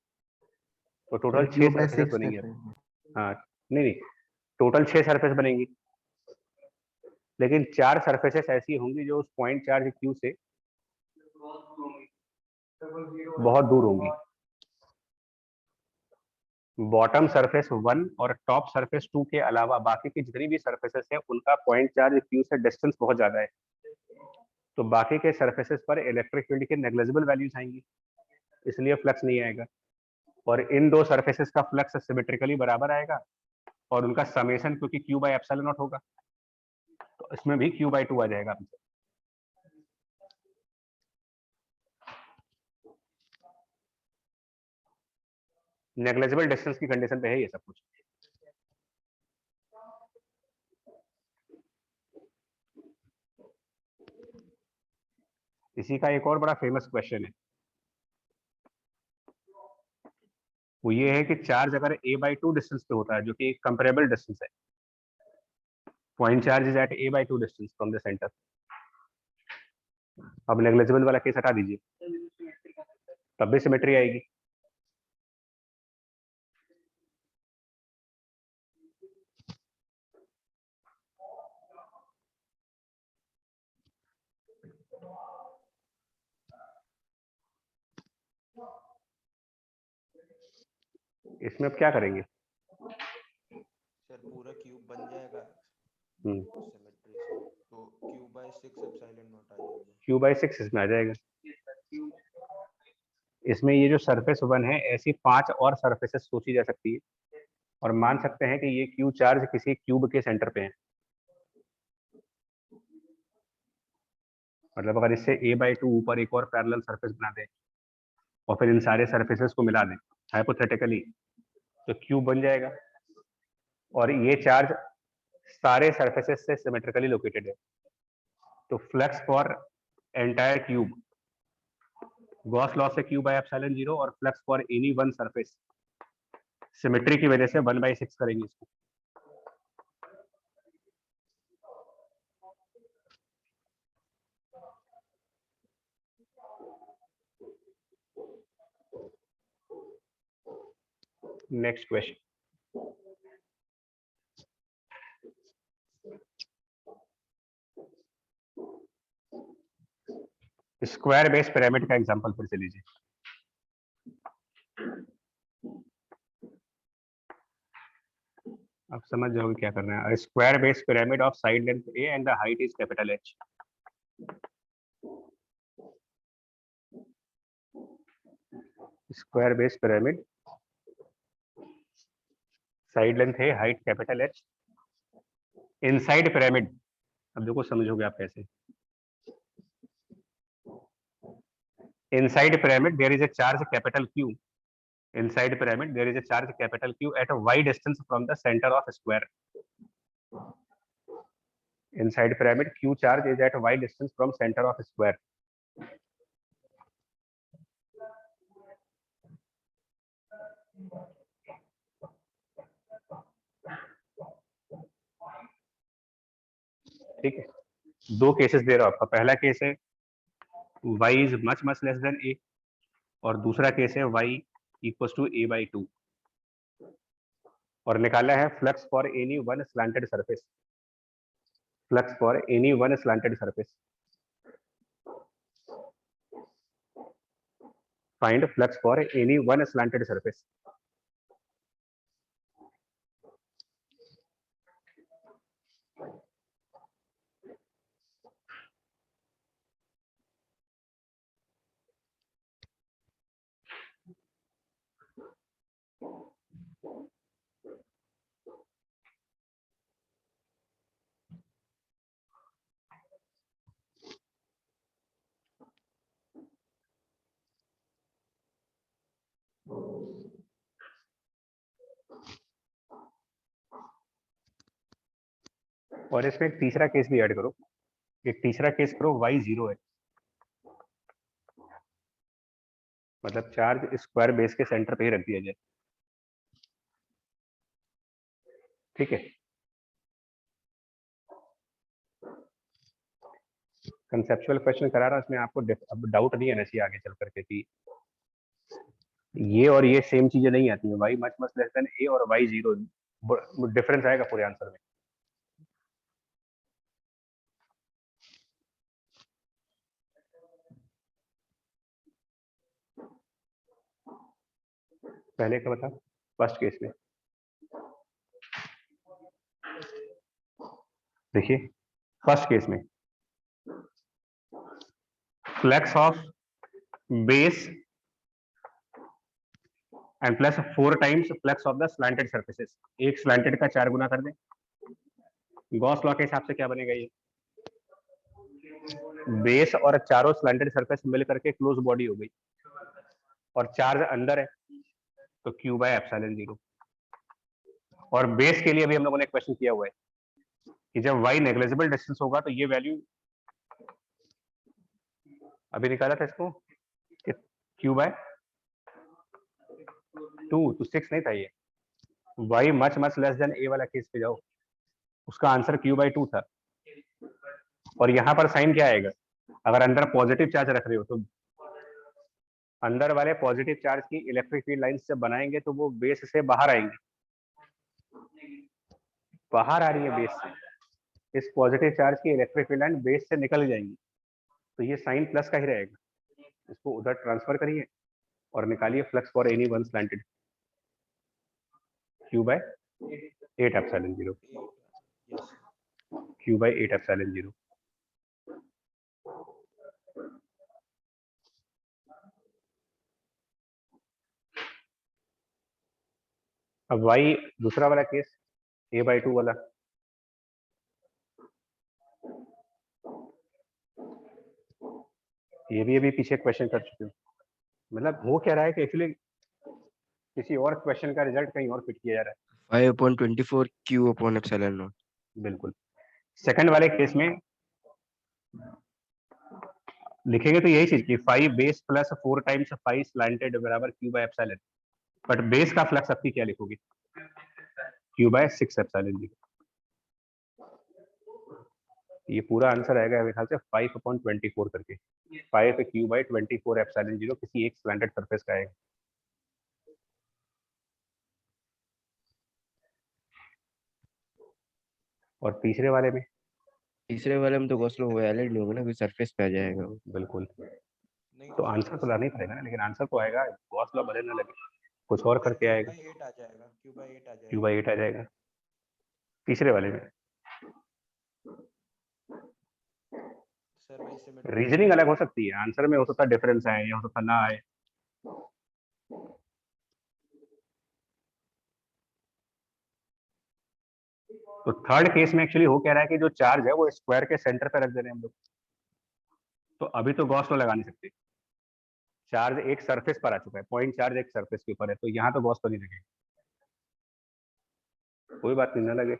A: तो टोटल 6
C: क्यूब बाय
A: सरफेसेस
C: 6
A: बनेंगी। हाँ नहीं नहीं, टोटल 6 सरफेस बनेंगी, लेकिन 4 सरफेसेस ऐसी होंगी जो उस पॉइंट चार्ज क्यू से बहुत दूर होंगी। बॉटम सरफेस 1 और टॉप सरफेस 2 के अलावा बाकी की जितनी भी सरफेसेस हैं उनका पॉइंट चार्ज क्यू से डिस्टेंस बहुत ज्यादा है, तो बाकी के सरफेसेस पर इलेक्ट्रिक फील्ड की नेग्लिजिबल वैल्यूज आएंगी, इसलिए फ्लक्स नहीं आएगा। और इन दो सरफेसेस का फ्लक्स सिमेट्रिकली बराबर आएगा और उनका समेशन क्योंकि क्यू बाय एप्सिलॉन नॉट होगा, तो इसमें भी क्यू बाय 2 आ जाएगा। नेग्लिजिबल डिस्टेंस की कंडीशन पे है ये सब कुछ। इसी का एक और बड़ा फेमस क्वेश्चन है, वो ये है कि चार्ज अगर a/2 डिस्टेंस पे होता है जो कि एक कंपेरेबल डिस्टेंस है, point charge is at a/2 distance from the center. अब नेग्लिजिबल वाला केस हटा दीजिए, तब भी सिमेट्री आएगी। इसमें अब क्या करेंगे?
F: सर पूरा क्यूब बन जाएगा
A: हम्म,
F: सिमेट्री से, तो क्यू बाय 6 एप्सिलॉन नॉट आ जाएगा।
A: क्यू बाय 6 इसमें आ जाएगा। इसमें ये जो सरफेस 1 है ऐसी 5 और सरफेसेस सोची जा सकती है, और मान सकते हैं कि ये क्यू चार्ज किसी क्यूब के सेंटर पे है। मतलब अगर इससे a/2 ऊपर एक और पैरेलल सरफेस बना दें और फिर इन सारे सरफेसेस को मिला दें हाइपोथेटिकली, तो क्यूब बन जाएगा। और ये चार्ज सारे सरफेसेस से सिमेट्रिकली लोकेटेड है, तो flux for entire cube Gauss law से क्यू बाय एप्सिलॉन 0 और flux for any one surface symmetry की वजह से 1/6 करेंगे इसको। Next question, square base pyramid का एग्जांपल फिर से लीजिए। आप समझ जाओगे क्या करना है। Square base pyramid of side length a and the height is capital H। Square base pyramid, side length है, height capital H। Inside pyramid, अब देखो समझोगे आप कैसे। Inside pyramid there is a charge capital Q। Inside pyramid there is a charge capital Q at a y distance from the center of square. Inside pyramid Q charge is at y distance from center of square. ठीक है, दो केसेस दे रहा हूं आपका। पहला केस है y is much less than a और दूसरा केस है y equals to a/2 और निकाला है flux for any one slanted surface. Flux for any one slanted surface find flux for any one slanted surface. और इसमें एक तीसरा केस भी ऐड करो, एक तीसरा केस करो y 0 है, मतलब चार्ज स्क्वायर बेस के सेंटर पे ही रख दिया जाए, ठीक है। कंसेप्चुअल क्वेश्चन करा रहा, उसमें आपको अब डाउट नहीं आना चाहिए आगे चल करके कि ये और ये सेम चीजें नहीं आती हैं। y much less then a और y 0 डिफरेंस आएगा पूरे आंसर में। पहले का बता, फर्स्ट केस में देखिए, फर्स्ट केस में flux of base and plus 4 times flux of the slanted surfaces. एक स्लैंटेड का 4 गुना कर दें, गॉस लॉ के हिसाब से क्या बनेगा, ये बेस और चारों स्लैंटेड सरफेस मिल करके क्लोज बॉडी हो गई, और चार्ज अंदर है तो Q बाय एप्सिलॉन 0। और बेस के लिए भी हम लोगों ने क्वेश्चन किया हुआ है कि जब y नेग्लिजिबल डिस्टेंस होगा तो ये वैल्यू अभी निकाला था इसको कि Q बाय 2 तो 6 नहीं था ये। y much less then a वाला केस पे जाओ, उसका आंसर Q बाय 2 था। और यहाँ पर साइन क्या आएगा, अगर अंदर पॉजिटिव चार्ज रख रहे हो तो अंदर वाले पॉजिटिव चार्ज की इलेक्ट्रिक फील्ड लाइंस से बनाएंगे तो वो बेस से बाहर आएंगे, बाहर आ रही है बेस से, इस पॉजिटिव चार्ज की इलेक्ट्रिक फील्ड लाइन बेस से निकल जाएंगी, तो ये साइन प्लस का ही रहेगा। इसको उधर ट्रांसफर करिए और निकालिए flux for any one slanted, Q by 8 epsilon 0,
F: yes
A: Q by 8 epsilon 0। अब y दूसरा वाला केस a बाय 2 वाला, ये भी अभी पीछे क्वेश्चन कर चुके हो। मतलब हो क्या रहा है कि एक्चुअली किसी और क्वेश्चन का रिजल्ट कहीं और फिट किया जा रहा है।
D: 5/24 Q upon epsilon naught।
A: बिल्कुल। सेकंड वाले केस में लिखेंगे तो यही चीज कि 5 बेस प्लस 4 टाइम्स 5 स्लैंटेड बराबर Q by epsilon, but base का फ्लक्स आपकी क्या लिखोगे, Q बाय 6 एप्सिलॉन 0। ये पूरा आंसर आएगा मेरे ख्याल से 5/24 करके, 5 Q बाय 24 एप्सिलॉन 0 किसी एक स्लैंटेड सरफेस का आएगा। और तीसरे वाले में
D: तो गॉस लॉ वैलिड नहीं होगा ना, कोई सरफेस पे आ जाएगा वो।
A: बिल्कुल,
F: नहीं
A: तो आंसर तो लाना ही पड़ेगा ना, लेकिन आंसर तो आएगा, गॉस लॉ भले ना लगे, कुछ और करके आएगा,
F: Q by 8 आ जाएगा, Q by 8 आ
A: Q
F: जाएगा।
A: बाय 8 आ जाएगा तीसरे वाले में।
F: सर भाई सिमेट्री
A: रीजनिंग अलग हो सकती है, आंसर में हो सकता है डिफरेंस आए या हो सकता ना आए। तो थर्ड केस में एक्चुअली हो क्या रहा है कि जो चार्ज है वो स्क्वायर के सेंटर पे रख दे रहे हैं हम लोग, तो अभी तो गॉस लॉ लगा नहीं सकते, चार्ज एक सरफेस पर आ चुका है, पॉइंट चार्ज एक सरफेस के ऊपर है, तो यहाँ तो गॉस लॉ नहीं लगेगा। कोई बात नहीं, ना लगे।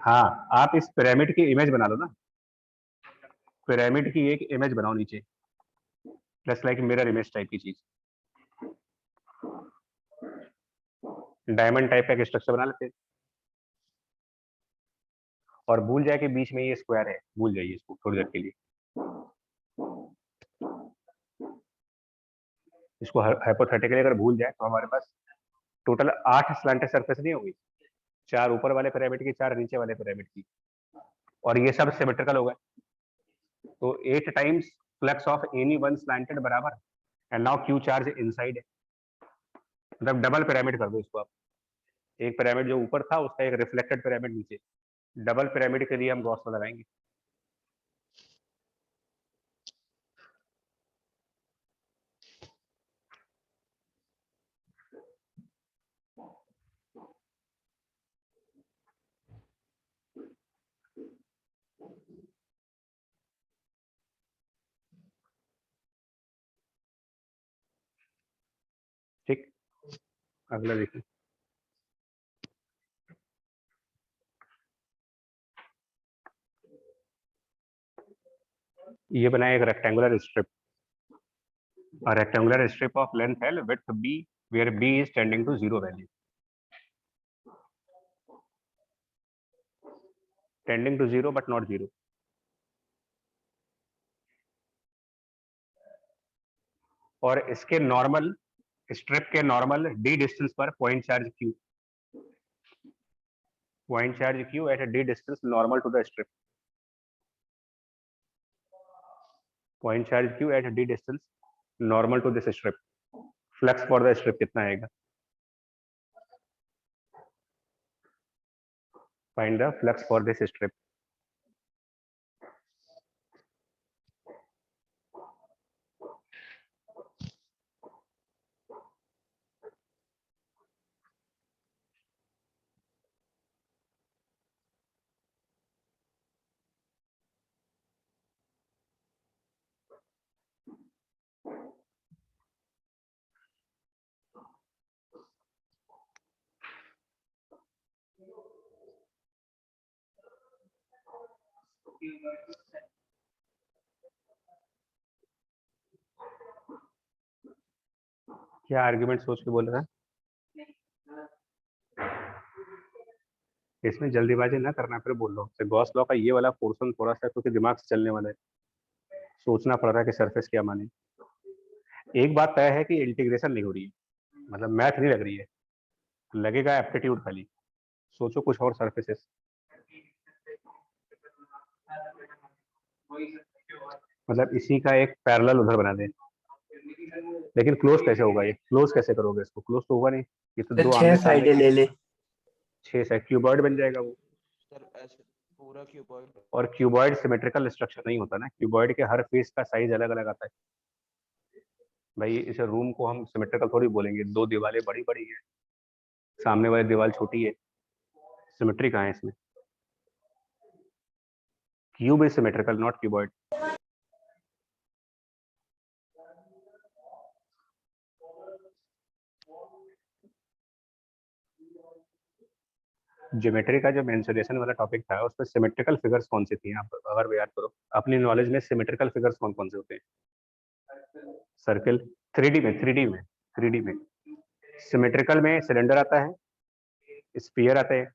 A: हाँ, आप इस पिरामिड की इमेज बना लो ना, पिरामिड की एक इमेज बनाओ नीचे, just like mirror image type की चीज, डायमंड टाइप का एक स्ट्रक्चर बना लेते हैं, और भूल जाए कि बीच में ये स्क्वायर है, भूल जाइए इसको थोड़ी देर के लिए। इसको हाइपोथेटिकली अगर भूल जाए तो हमारे पास टोटल 8 स्लैंटेड सरफेस नहीं होगी, 4 ऊपर वाले पिरामिड की, 4 नीचे वाले पिरामिड की। और ये सब सिमेट्रिकल हो गए, तो 8 times flux of any one slanted बराबर, and now q charge inside है, मतलब डबल पिरामिड कर दो इसको आप, एक पिरामिड जो ऊपर था उसका एक रिफ्लेक्टेड पिरामिड नीचे, डबल पिरामिड के लिए हम गॉस लगाएंगे। ठीक, अगला देखिए। ये बनाया एक rectangular strip, a rectangular strip of length L, width B, where B is tending to 0 value. Tending to 0 but not 0. और इसके नॉर्मल, स्ट्रिप के नॉर्मल D डिस्टेंस पर point charge Q, point charge Q at a D distance normal to the strip, point charge Q at a D distance normal to this strip. Flux for the strip कितना आएगा? Find the flux for this strip. क्या आर्ग्यूमेंट सोच के बोल रहा है? इसमें जल्दीबाजी ना करना, फिर बोल लो। गॉस लॉ का ये वाला पोर्शन थोड़ा सा क्योंकि दिमाग से चलने वाला है, सोचना पड़ रहा है कि सरफेस क्या माने। एक बात तय है कि इंटीग्रेशन नहीं हो रही है, मतलब मैथ नहीं लग रही है, लगेगा एप्टीट्यूड खाली। सोचो कुछ और सरफेसेस, मतलब इसी का एक पैरेलल उधर बना दें, लेकिन क्लोज कैसे होगा? ये क्लोज कैसे करोगे इसको? क्लोज तो होगा नहीं, ये तो दो
H: 6
A: आमने
H: साइडें ले ले।
A: 6 साइड क्यूबॉइड बन जाएगा वो।
F: सर ऐसे पूरा क्यूबॉइड।
A: और क्यूबॉइड सिमेट्रिकल स्ट्रक्चर नहीं होता ना, क्यूबॉइड के हर फेस का साइज अलग अलग आता है भाई। इस रूम को हम सिमेट्रिकल थोड़ी बोलेंगे, दो दीवारें बड़ी बड़ी है, सामने वाली दीवार छोटी है, सिमेट्री कहाँ है इसमें? Cube is symmetrical not cuboid. Geometry का जो मेंसुरेशन वाला टॉपिक था उस पर सिमेट्रिकल फिगर्स कौन सी थी? आप अगर याद करो अपनी नॉलेज में, सिमेट्रिकल फिगर्स कौन कौन से होते हैं? सर्कल। 3D में सिमेट्रिकल में सिलेंडर आता है, स्फीयर आते हैं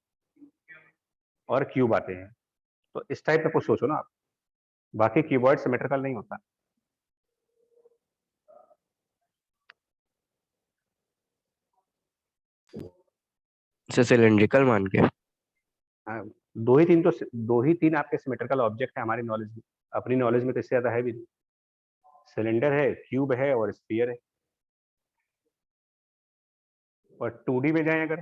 A: और क्यूब आते हैं, तो इस टाइप का कुछ सोचो ना आप। बाकी क्यूबॉइड सिमेट्रिकल नहीं होता।
D: सिलेंड्रिकल मान के।
A: हाँ, दो ही तीन आपके सिमेट्रिकल ऑब्जेक्ट है हमारी नॉलेज में, अपनी नॉलेज में तो इससे ज्यादा है भी नहीं। सिलेंडर है, क्यूब है और स्फीयर है। और 2D में जाएं अगर,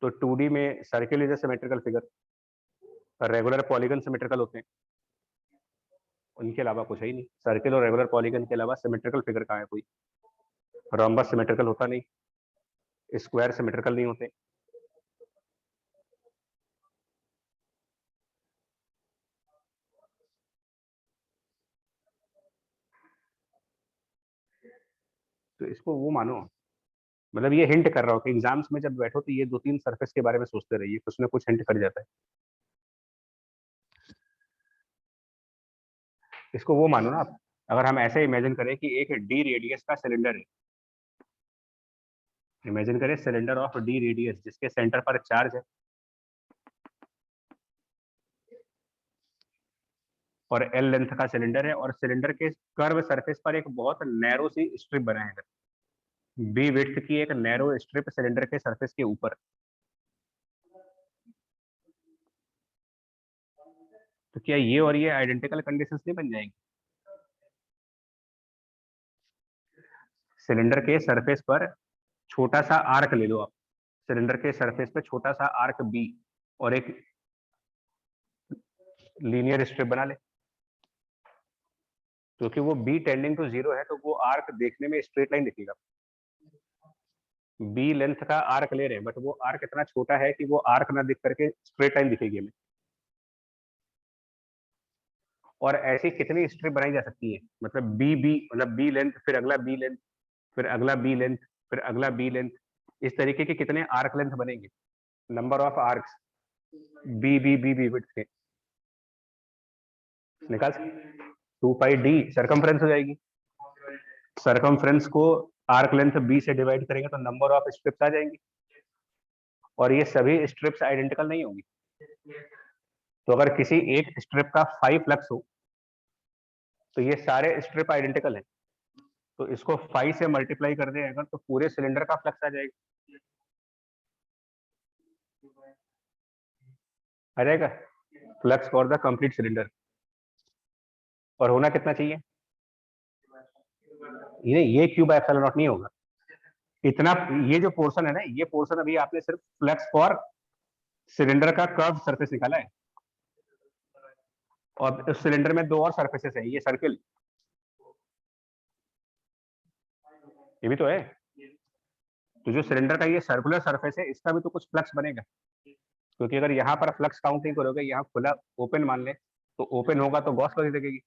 A: तो 2D में circle is a symmetrical figure, regular polygon symmetrical होते हैं, उनके अलावा कुछ है ही नहीं। सर्किल और रेगुलर पॉलीगन के अलावा सिमेट्रिकल फिगर कहाँ है कोई? रोम्बस सिमेट्रिकल होता नहीं, स्क्वायर सिमेट्रिकल नहीं होते। तो इसको वो मानो, मतलब ये हिंट कर रहा हो कि एग्जाम्स में जब बैठो तो ये 2-3 सरफेस के बारे में सोचते रहिए, कुछ ना कुछ हिंट कर जाता है। इसको वो मानो ना आप, अगर हम ऐसे इमेजिन करें कि एक डी रेडियस का सिलेंडर है, इमेजिन करें सिलेंडर ऑफ डी रेडियस जिसके सेंटर पर चार्ज है, और एल लेंथ का सिलेंडर है, और सिलेंडर के कर्व सरफेस पर एक बहुत नैरो सी स्ट्रिप बना है, बी विड्थ की एक नैरो स्ट्रिप सिलेंडर के सरफेस के ऊपर। तो क्या ये और ये आइडेंटिकल कंडीशंस नहीं बन जाएंगी? सिलेंडर के सरफेस पर छोटा सा आर्क ले लो आप, सिलेंडर के सरफेस पे छोटा सा आर्क बी और एक लीनियर स्ट्रिप बना ले, क्योंकि वो बी टेंडिंग टू 0 है तो वो आर्क देखने में स्ट्रेट लाइन दिखेगा। बी लेंथ का आर्क ले रहे हैं बट वो आर्क इतना छोटा है कि वो आर्क ना दिख करके स्ट्रेट लाइन दिखेगी हमें। और ऐसी कितनी स्ट्रिप बनाई जा सकती है, मतलब बी बी मतलब बी लेंथ, फिर अगला बी लेंथ, फिर अगला बी लेंथ, फिर अगला बी लेंथ, इस तरीके के कितने आर्क लेंथ बनेंगे, number of arcs B B B B width के निकाल सकते। 2 पाई डी सरकमफ्रेंस हो जाएगी, सरकमफ्रेंस को आर्क लेंथ बी से डिवाइड करेंगे तो नंबर ऑफ स्ट्रिप्स आ जाएंगी, और ये सभी स्ट्रिप्स आइडेंटिकल नहीं होंगी। तो अगर किसी एक स्ट्रिप का 5 फ्लक्स हो तो ये सारे स्ट्रिप आइडेंटिकल है, तो इसको 5 से मल्टीप्लाई कर दें अगर तो पूरे सिलेंडर का फ्लक्स आ जाएगा flux for the complete cylinder. और होना कितना चाहिए, ये क्यूब एप्सिलॉन नॉट नहीं होगा इतना। ये जो पोर्शन है ना, ये पोर्शन अभी आपने सिर्फ फ्लक्स फॉर सिलेंडर का कर्व सरफेस निकाला है, और उस सिलेंडर में 2 और सरफेसेस है, ये सर्किल ये भी तो है। तो जो सिलेंडर का ये सर्कुलर सरफेस है इसका भी तो कुछ फ्लक्स बनेगा, क्योंकि अगर यहाँ पर फ्लक्स काउंट नहीं करोगे, यहाँ खुला ओपन मान ले तो ओपन होगा तो गॉस लॉ लगेगी,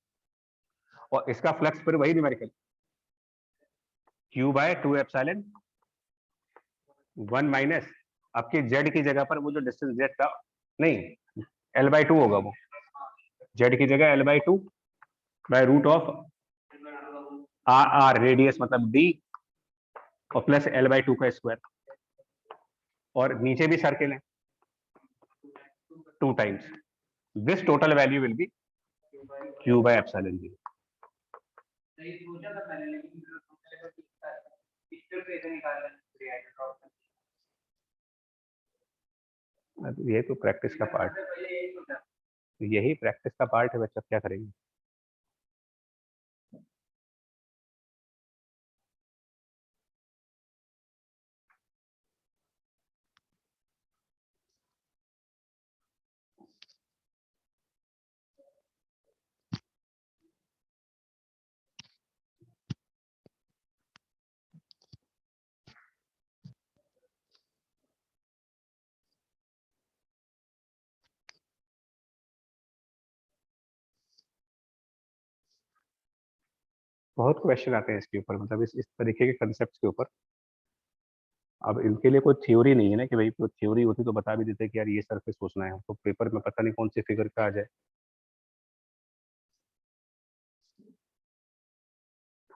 A: और इसका फ्लक्स फिर वही numerical Q by 2 epsilon 1 minus आपके जेड की जगह पर वो जो डिस्टेंस जेड था, नहीं L/2 होगा, वो जेड की जगह L/2 by root of R radius मतलब D और प्लस L/2 का स्क्वायर, और नीचे भी सर्किल है 2 times this total value will be Q by epsilon 0।
E: सही सोचा था मैंने, लेकिन फिर सोचा लगा कि स्ट्रिप कैसे निकालना है,
A: ये तो प्रैक्टिस का पार्ट, यही प्रैक्टिस का पार्ट है बच्चा, क्या करेंगे। बहुत क्वेश्चन आते हैं इसके ऊपर, मतलब इस तरीके के कंसेप्ट के ऊपर। अब इनके लिए कोई थ्योरी नहीं है ना कि भाई कोई थ्योरी होती तो बता भी देते कि यार ये सरफेस सोचना है, तो पेपर में पता नहीं कौन सी फिगर का आ जाए।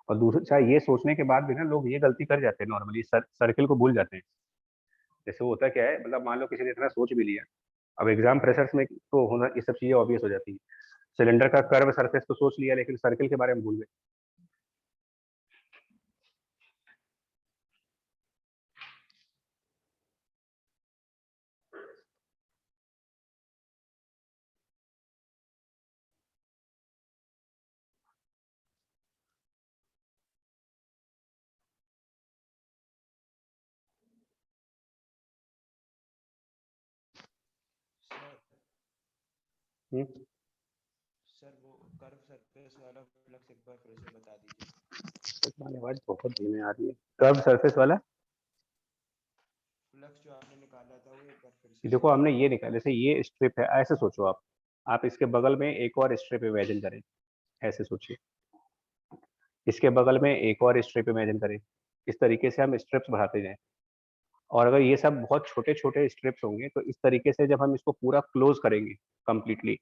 A: और दूसरा चाहे ये सोचने के बाद भी ना लोग ये गलती कर जाते हैं नॉर्मली, सर्किल को भूल जाते हैं। जैसे वो होता क्या है, मतलब मान लो किसी ने इतना सोच भी लिया, अब एग्जाम प्रेशर्स में तो होना ये सब चीजें ऑब्वियस हो जाती है। सिलेंडर का कर्व सरफेस तो सोच लिया लेकिन सर्किल के बारे में भूल गए।
F: सर वो कर्व सरफेस वाला फ्लक्स एक बार फिर से बता दीजिए।
A: तुम्हारी आवाज बहुत धीमे आ रही है। कर्व सरफेस वाला
F: फ्लक्स जो आपने निकाला था वो एक बार फिर से
A: देखो, हमने ये निकाला, जैसे ये स्ट्रिप है, ऐसे सोचो आप इसके बगल में एक और स्ट्रिप इमेजिन करें, ऐसे सोचिए, इसके बगल में एक और स्ट्रिप इमेजिन करें। इस तरीके से हम स्ट्रिप्स बढ़ाते जाएं, और अगर ये सब बहुत छोटे छोटे स्ट्रिप्स होंगे तो इस तरीके से जब हम इसको पूरा क्लोज करेंगे कंप्लीटली,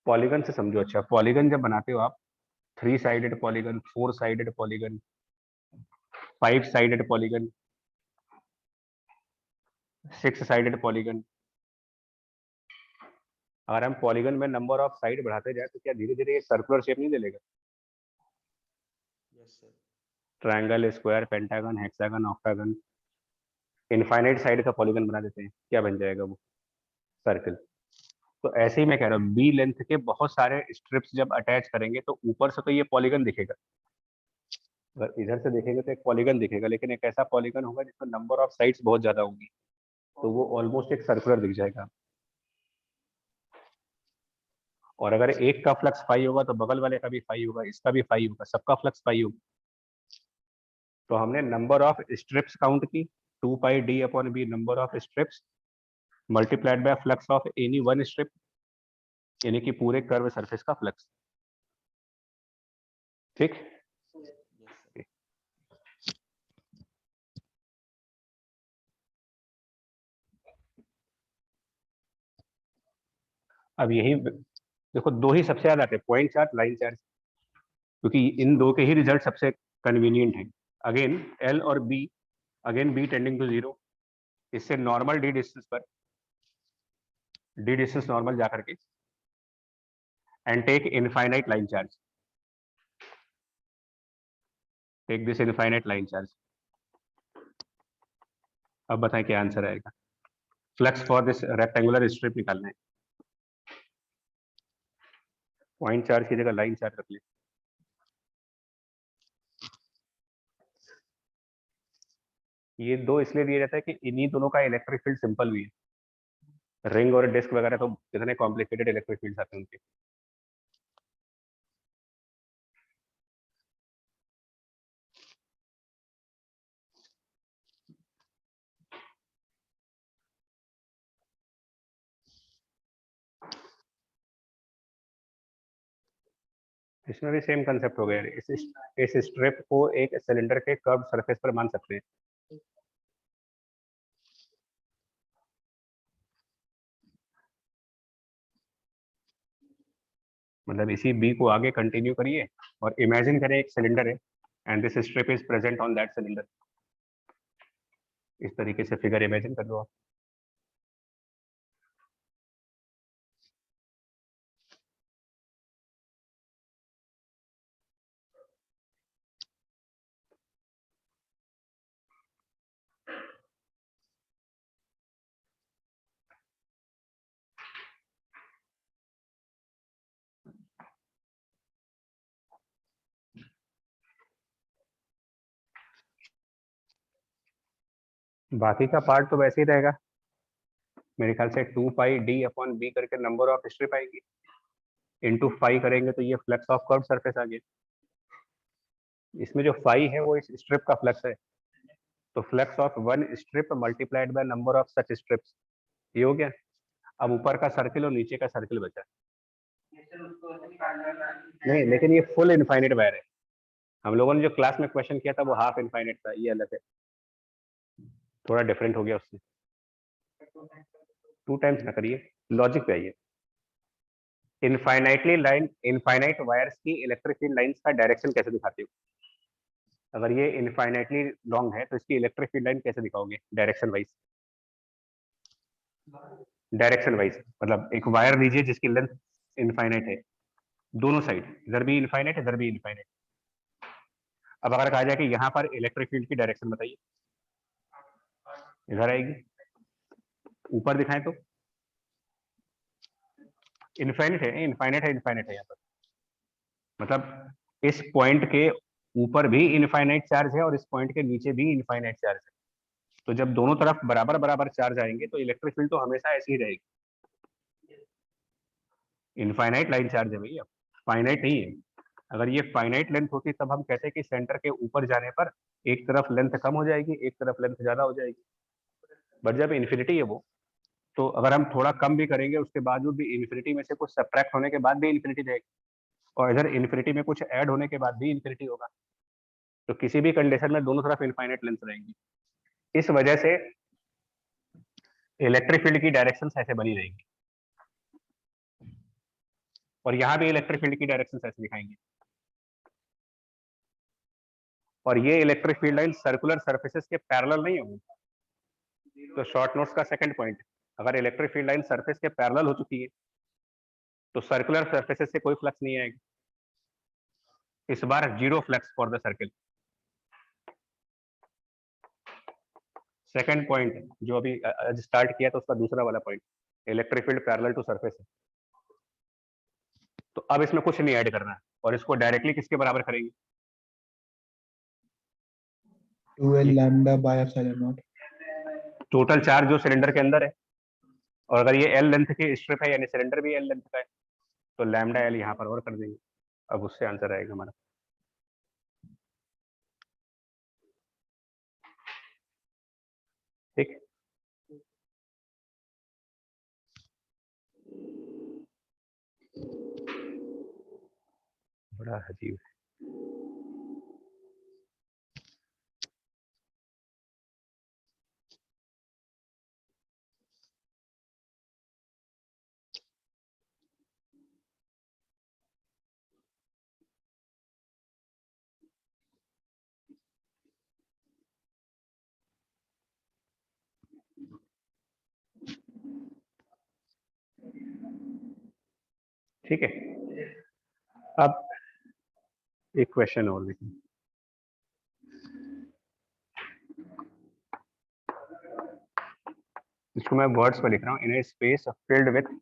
A: पॉलीगन से समझो। अच्छा, पॉलीगन जब बनाते हो आप, 3 sided polygon, 4 sided polygon, 5 sided polygon, 6 sided polygon, अगर हम पॉलीगन में नंबर ऑफ साइड बढ़ाते जाए तो क्या धीरे धीरे ये सर्कुलर शेप नहीं ले लेगा?
F: Yes sir.
A: Triangle, square, pentagon, hexagon, octagon, infinite side का पॉलीगन बना देते हैं, क्या बन जाएगा वो? सर्कल। तो ऐसे ही मैं कह रहा हूँ, बी लेंथ के बहुत सारे स्ट्रिप्स जब अटैच करेंगे तो ऊपर से तो ये पॉलीगन दिखेगा, अगर इधर से देखेंगे तो एक पॉलीगन दिखेगा, लेकिन एक ऐसा पॉलीगन होगा जिसमें नंबर ऑफ साइड्स बहुत ज्यादा होंगी, तो वो ऑलमोस्ट एक सर्कुलर दिख जाएगा। और अगर एक का फ्लक्स फाई होगा तो बगल वाले का भी फाई होगा, इसका भी फाई होगा, सबका फ्लक्स फाई होगा। तो हमने नंबर ऑफ स्ट्रिप्स काउंट की, 2 pi d upon b number of strips multiplied by flux of any one strip, यानी कि पूरे कर्व सरफेस का फ्लक्स। ठीक।
F: Yes sir.
A: अब यही देखो, दो ही सबसे ज्यादा आते हैं, पॉइंट चार्ज, लाइन चार्ज, क्योंकि इन दो के ही रिजल्ट सबसे कन्वीनियंट है। अगेन एल और B, again B tending to 0, इससे नॉर्मल डी डिस्टेंस पर, डी डिस्टेंस नॉर्मल जा करके, and take infinite line charge, take this infinite line charge. अब बताएं क्या आंसर आएगा? Flux for this rectangular strip निकालना है, पॉइंट चार्ज की जगह लाइन चार्ज रख ले। ये दो इसलिए दिया जाता है कि इन्हीं दोनों का इलेक्ट्रिक फील्ड सिंपल भी है, रिंग और डिस्क वगैरह तो कितने कॉम्प्लिकेटेड इलेक्ट्रिक फील्ड्स आते हैं उनके। इसमें भी सेम कंसेप्ट हो गया। इस स्ट्रिप को एक सिलेंडर के कर्व सरफेस पर मान सकते हैं। मतलब इसी बी को आगे कंटिन्यू करिए और इमेजिन करें एक सिलेंडर है and this strip is present on that cylinder. इस तरीके से फिगर इमेजिन कर लो आप। बाकी का पार्ट तो वैसे ही रहेगा मेरे ख्याल से, 2 पाई डी अपॉन बी करके नंबर ऑफ स्ट्रिप आएगी, इनटू फाई करेंगे तो ये फ्लक्स ऑफ कर्व सरफेस आ गया। इसमें जो फाई है वो इस स्ट्रिप का फ्लक्स है, तो flux of one strip multiplied by number of such strips, ये हो गया। अब ऊपर का सर्किल और नीचे का सर्किल बचा। नहीं, लेकिन ये फुल इनफाइनाइट वायर है। हम लोगों ने जो क्लास में क्वेश्चन किया था वो हाफ इनफाइनाइट था, ये अलग है, थोड़ा डिफरेंट हो गया उससे। 2 टाइम्स ना करिए, लॉजिक पे आइए। इनफाइनाइट वायर्स की इलेक्ट्रिक फील्ड लाइंस का डायरेक्शन कैसे दिखाते हो? अगर ये इनफाइनाइटली लॉन्ग है तो इसकी इलेक्ट्रिक फील्ड लाइन कैसे दिखाओगे? Direction wise. डायरेक्शन वाइज मतलब एक वायर लीजिए जिसकी लेंथ इनफाइनाइट है, दोनों साइड, इधर भी इनफाइनाइट है, इधर भी इनफाइनाइट। अब अगर कहा जाए कि यहाँ पर इलेक्ट्रिक फील्ड की डायरेक्शन बताइए, इधर आएगी। ऊपर दिखाएं तो इनफाइनाइट है, इनफाइनाइट है, इनफाइनाइट है यहाँ पर। मतलब इस पॉइंट के ऊपर भी इनफाइनाइट चार्ज है और इस पॉइंट के नीचे भी इनफाइनाइट चार्ज है। तो जब दोनों तरफ बराबर बराबर चार्ज आएंगे तो इलेक्ट्रिक फील्ड तो हमेशा ऐसी ही रहेगी। इनफाइनाइट लाइन चार्ज है भैया, फाइनाइट नहीं है। अगर ये फाइनाइट लेंथ होती तब हम कहते हैं कि सेंटर के ऊपर जाने पर एक तरफ लेंथ कम हो जाएगी, एक तरफ लेंथ ज्यादा हो जाएगी। बट जब इन्फिनिटी है वो, तो अगर हम थोड़ा कम भी करेंगे उसके बावजूद भी इन्फिनिटी में से कुछ सब्ट्रैक्ट होने के बाद भी इन्फिनिटी रहेगी, और इधर इन्फिनिटी में कुछ ऐड होने के बाद भी इन्फिनिटी होगा। तो किसी भी कंडीशन में दोनों तरफ इनफाइनाइट लेंथ रहेंगी। इस वजह से इलेक्ट्रिक फील्ड की डायरेक्शन ऐसे बनी रहेंगी, और यहाँ भी इलेक्ट्रिक फील्ड की डायरेक्शन ऐसे दिखाएंगे। और ये electric field line circular surfaces के पैरेलल नहीं होगी। तो शॉर्ट नोट्स का सेकंड पॉइंट, अगर इलेक्ट्रिक फील्ड लाइन सरफेस के पैरेलल हो चुकी है तो सर्कुलर सर्फेसेस से कोई फ्लक्स नहीं आएगा। इस बार 0 flux for the circle. Second point जो अभी स्टार्ट किया था उसका दूसरा वाला point, electric field parallel to surface है। तो अब इसमें कुछ नहीं ऐड करना है और इसको डायरेक्टली किसके बराबर करेंगे?
G: 2L lambda by epsilon naught.
A: Total charge जो सिलेंडर के अंदर है, और अगर ये एल लेंथ की स्ट्रिप है यानी सिलेंडर भी एल लेंथ का है, तो लैम्डा एल यहाँ पर और कर देंगे। अब उससे आंसर आएगा हमारा। ठीक, बड़ा अजीब है। ठीक है, अब एक क्वेश्चन और देखिए। इसको मैं वर्ड्स पर लिख रहा हूँ, इन ए स्पेस फिल्ड विथ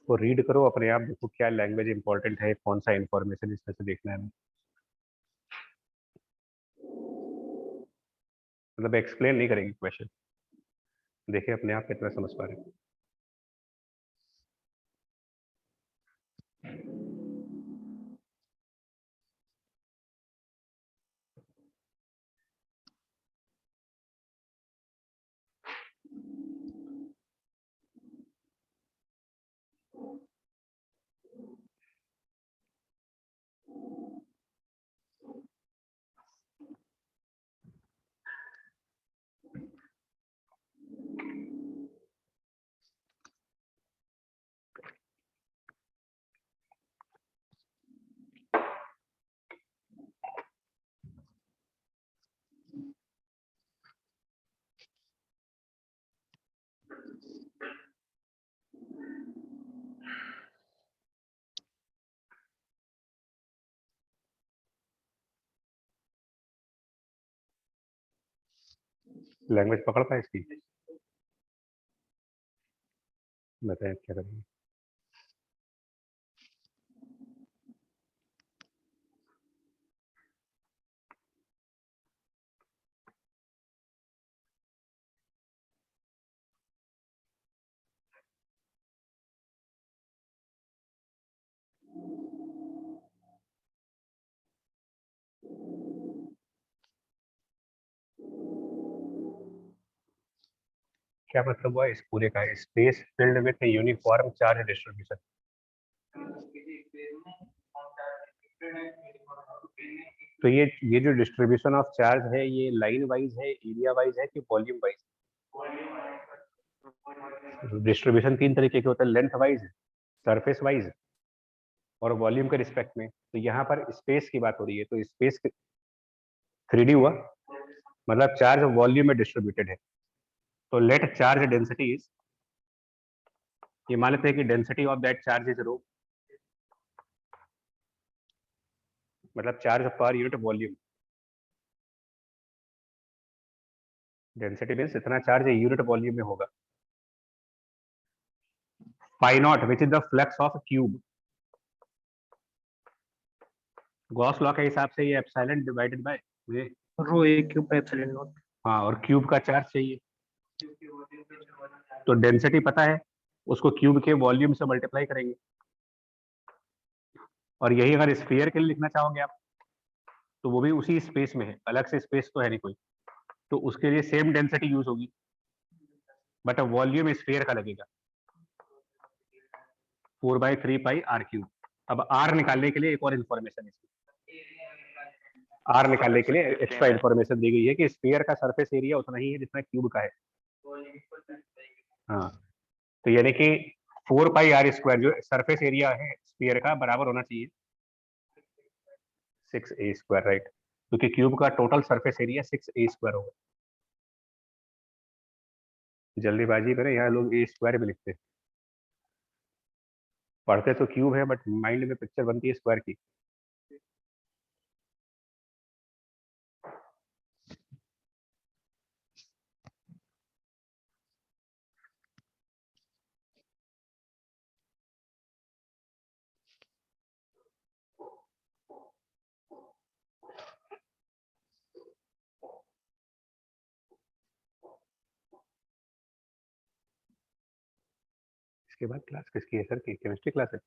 A: को रीड करो अपने आप, देखो क्या लैंग्वेज इंपॉर्टेंट है, कौन सा इंफॉर्मेशन इसमें से देखना है। मतलब एक्सप्लेन नहीं करेंगे क्वेश्चन, देखिए अपने आप कितना समझ पा रहे हैं। लैंग्वेज पकड़ पाए इसकी? बताएं क्या करेंगे। क्या मतलब हुआ इस पूरे का? Space filled with uniform charge distribution. तो ये जो डिस्ट्रीब्यूशन ऑफ चार्ज है, ये लाइन वाइज है, एरिया वाइज है कि वॉल्यूम वाइज? डिस्ट्रीब्यूशन तीन तरीके के होते हैं, लेंथ वाइज, सरफेस वाइज और वॉल्यूम के रिस्पेक्ट में। तो यहाँ पर स्पेस की बात हो रही है, तो स्पेस 3D हुआ, मतलब चार्ज वॉल्यूम में डिस्ट्रीब्यूटेड है। तो लेट चार्ज डेंसिटी इज, ये मान लेते हैं कि density of that charge is rho. मतलब चार्ज पर यूनिट वॉल्यूम, डेंसिटी मीन्स इतना चार्ज यूनिट वॉल्यूम में होगा। Phi naught which is the flux of cube, Gauss law के हिसाब से ये एप्सिलॉन डिवाइडेड बाय ये
B: rho a cube by epsilon naught.
A: हाँ, और क्यूब का चार्ज चाहिए, तो डेंसिटी पता है, उसको क्यूब के वॉल्यूम से मल्टीप्लाई करेंगे। और यही अगर स्फीयर के लिए लिखना चाहोगे आप, तो वो भी उसी स्पेस में है, अलग से स्पेस तो है नहीं कोई, तो उसके लिए सेम डेंसिटी यूज होगी, बट वॉल्यूम स्फीयर का लगेगा 4/3 पाई आर क्यूब। अब आर निकालने के लिए एक और इन्फॉर्मेशन, आर निकालने के लिए एक्स्ट्रा इन्फॉर्मेशन दी गई है कि स्फीयर का सरफेस एरिया उतना ही है जितना क्यूब का है। हाँ, तो यानी कि 4 पाई आर स्क्वायर जो सरफेस एरिया है स्फीयर का बराबर होना चाहिए 6a स्क्वायर, राइट, क्योंकि क्यूब का total surface area 6a square होगा। जल्दीबाजी करें, यहाँ लोग a स्क्वायर भी लिखते हैं, पढ़ते तो क्यूब है बट माइंड में पिक्चर बनती है स्क्वायर की। इसके बाद क्लास किसकी है सर की? केमिस्ट्री क्लास है?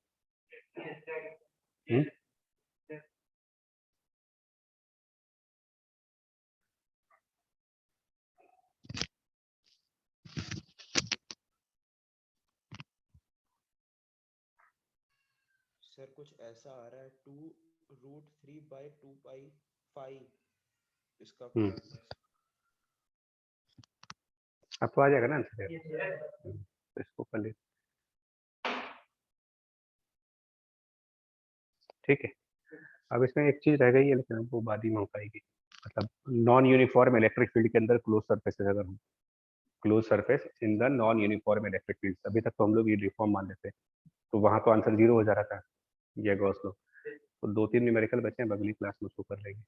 F: सर कुछ ऐसा आ रहा है 2√3/2π5 इसका प्लस।
A: आपको आ जाएगा ना आंसर? इसको कर ले, ठीक है। अब इसमें एक चीज रह गई है लेकिन हमको बाद ही में हो पाएगी, मतलब नॉन यूनिफॉर्म इलेक्ट्रिक फील्ड के अंदर क्लोज सरफेसेस अगर हो, close surface in the non uniform electric field, अभी तक तो हम लोग यूनिफॉर्म मान लेते हैं, तो वहां तो आंसर 0 हो जा रहा था, ये गॉस लॉ। तो 2-3 न्यूमेरिकल बचे हैं, अगली क्लास में उसको कर लेंगे,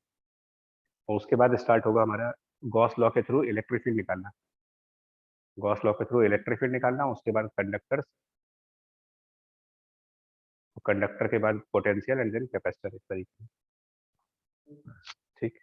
A: और उसके बाद स्टार्ट होगा हमारा गॉस लॉ के थ्रू इलेक्ट्रिक फील्ड निकालना, गॉस लॉ के थ्रू इलेक्ट्रिक फील्ड निकालना, उसके बाद कंडक्टर्स, कंडक्टर के बाद पोटेंशियल एंड देन कैपेसिटर, इस तरीके से, ठीक।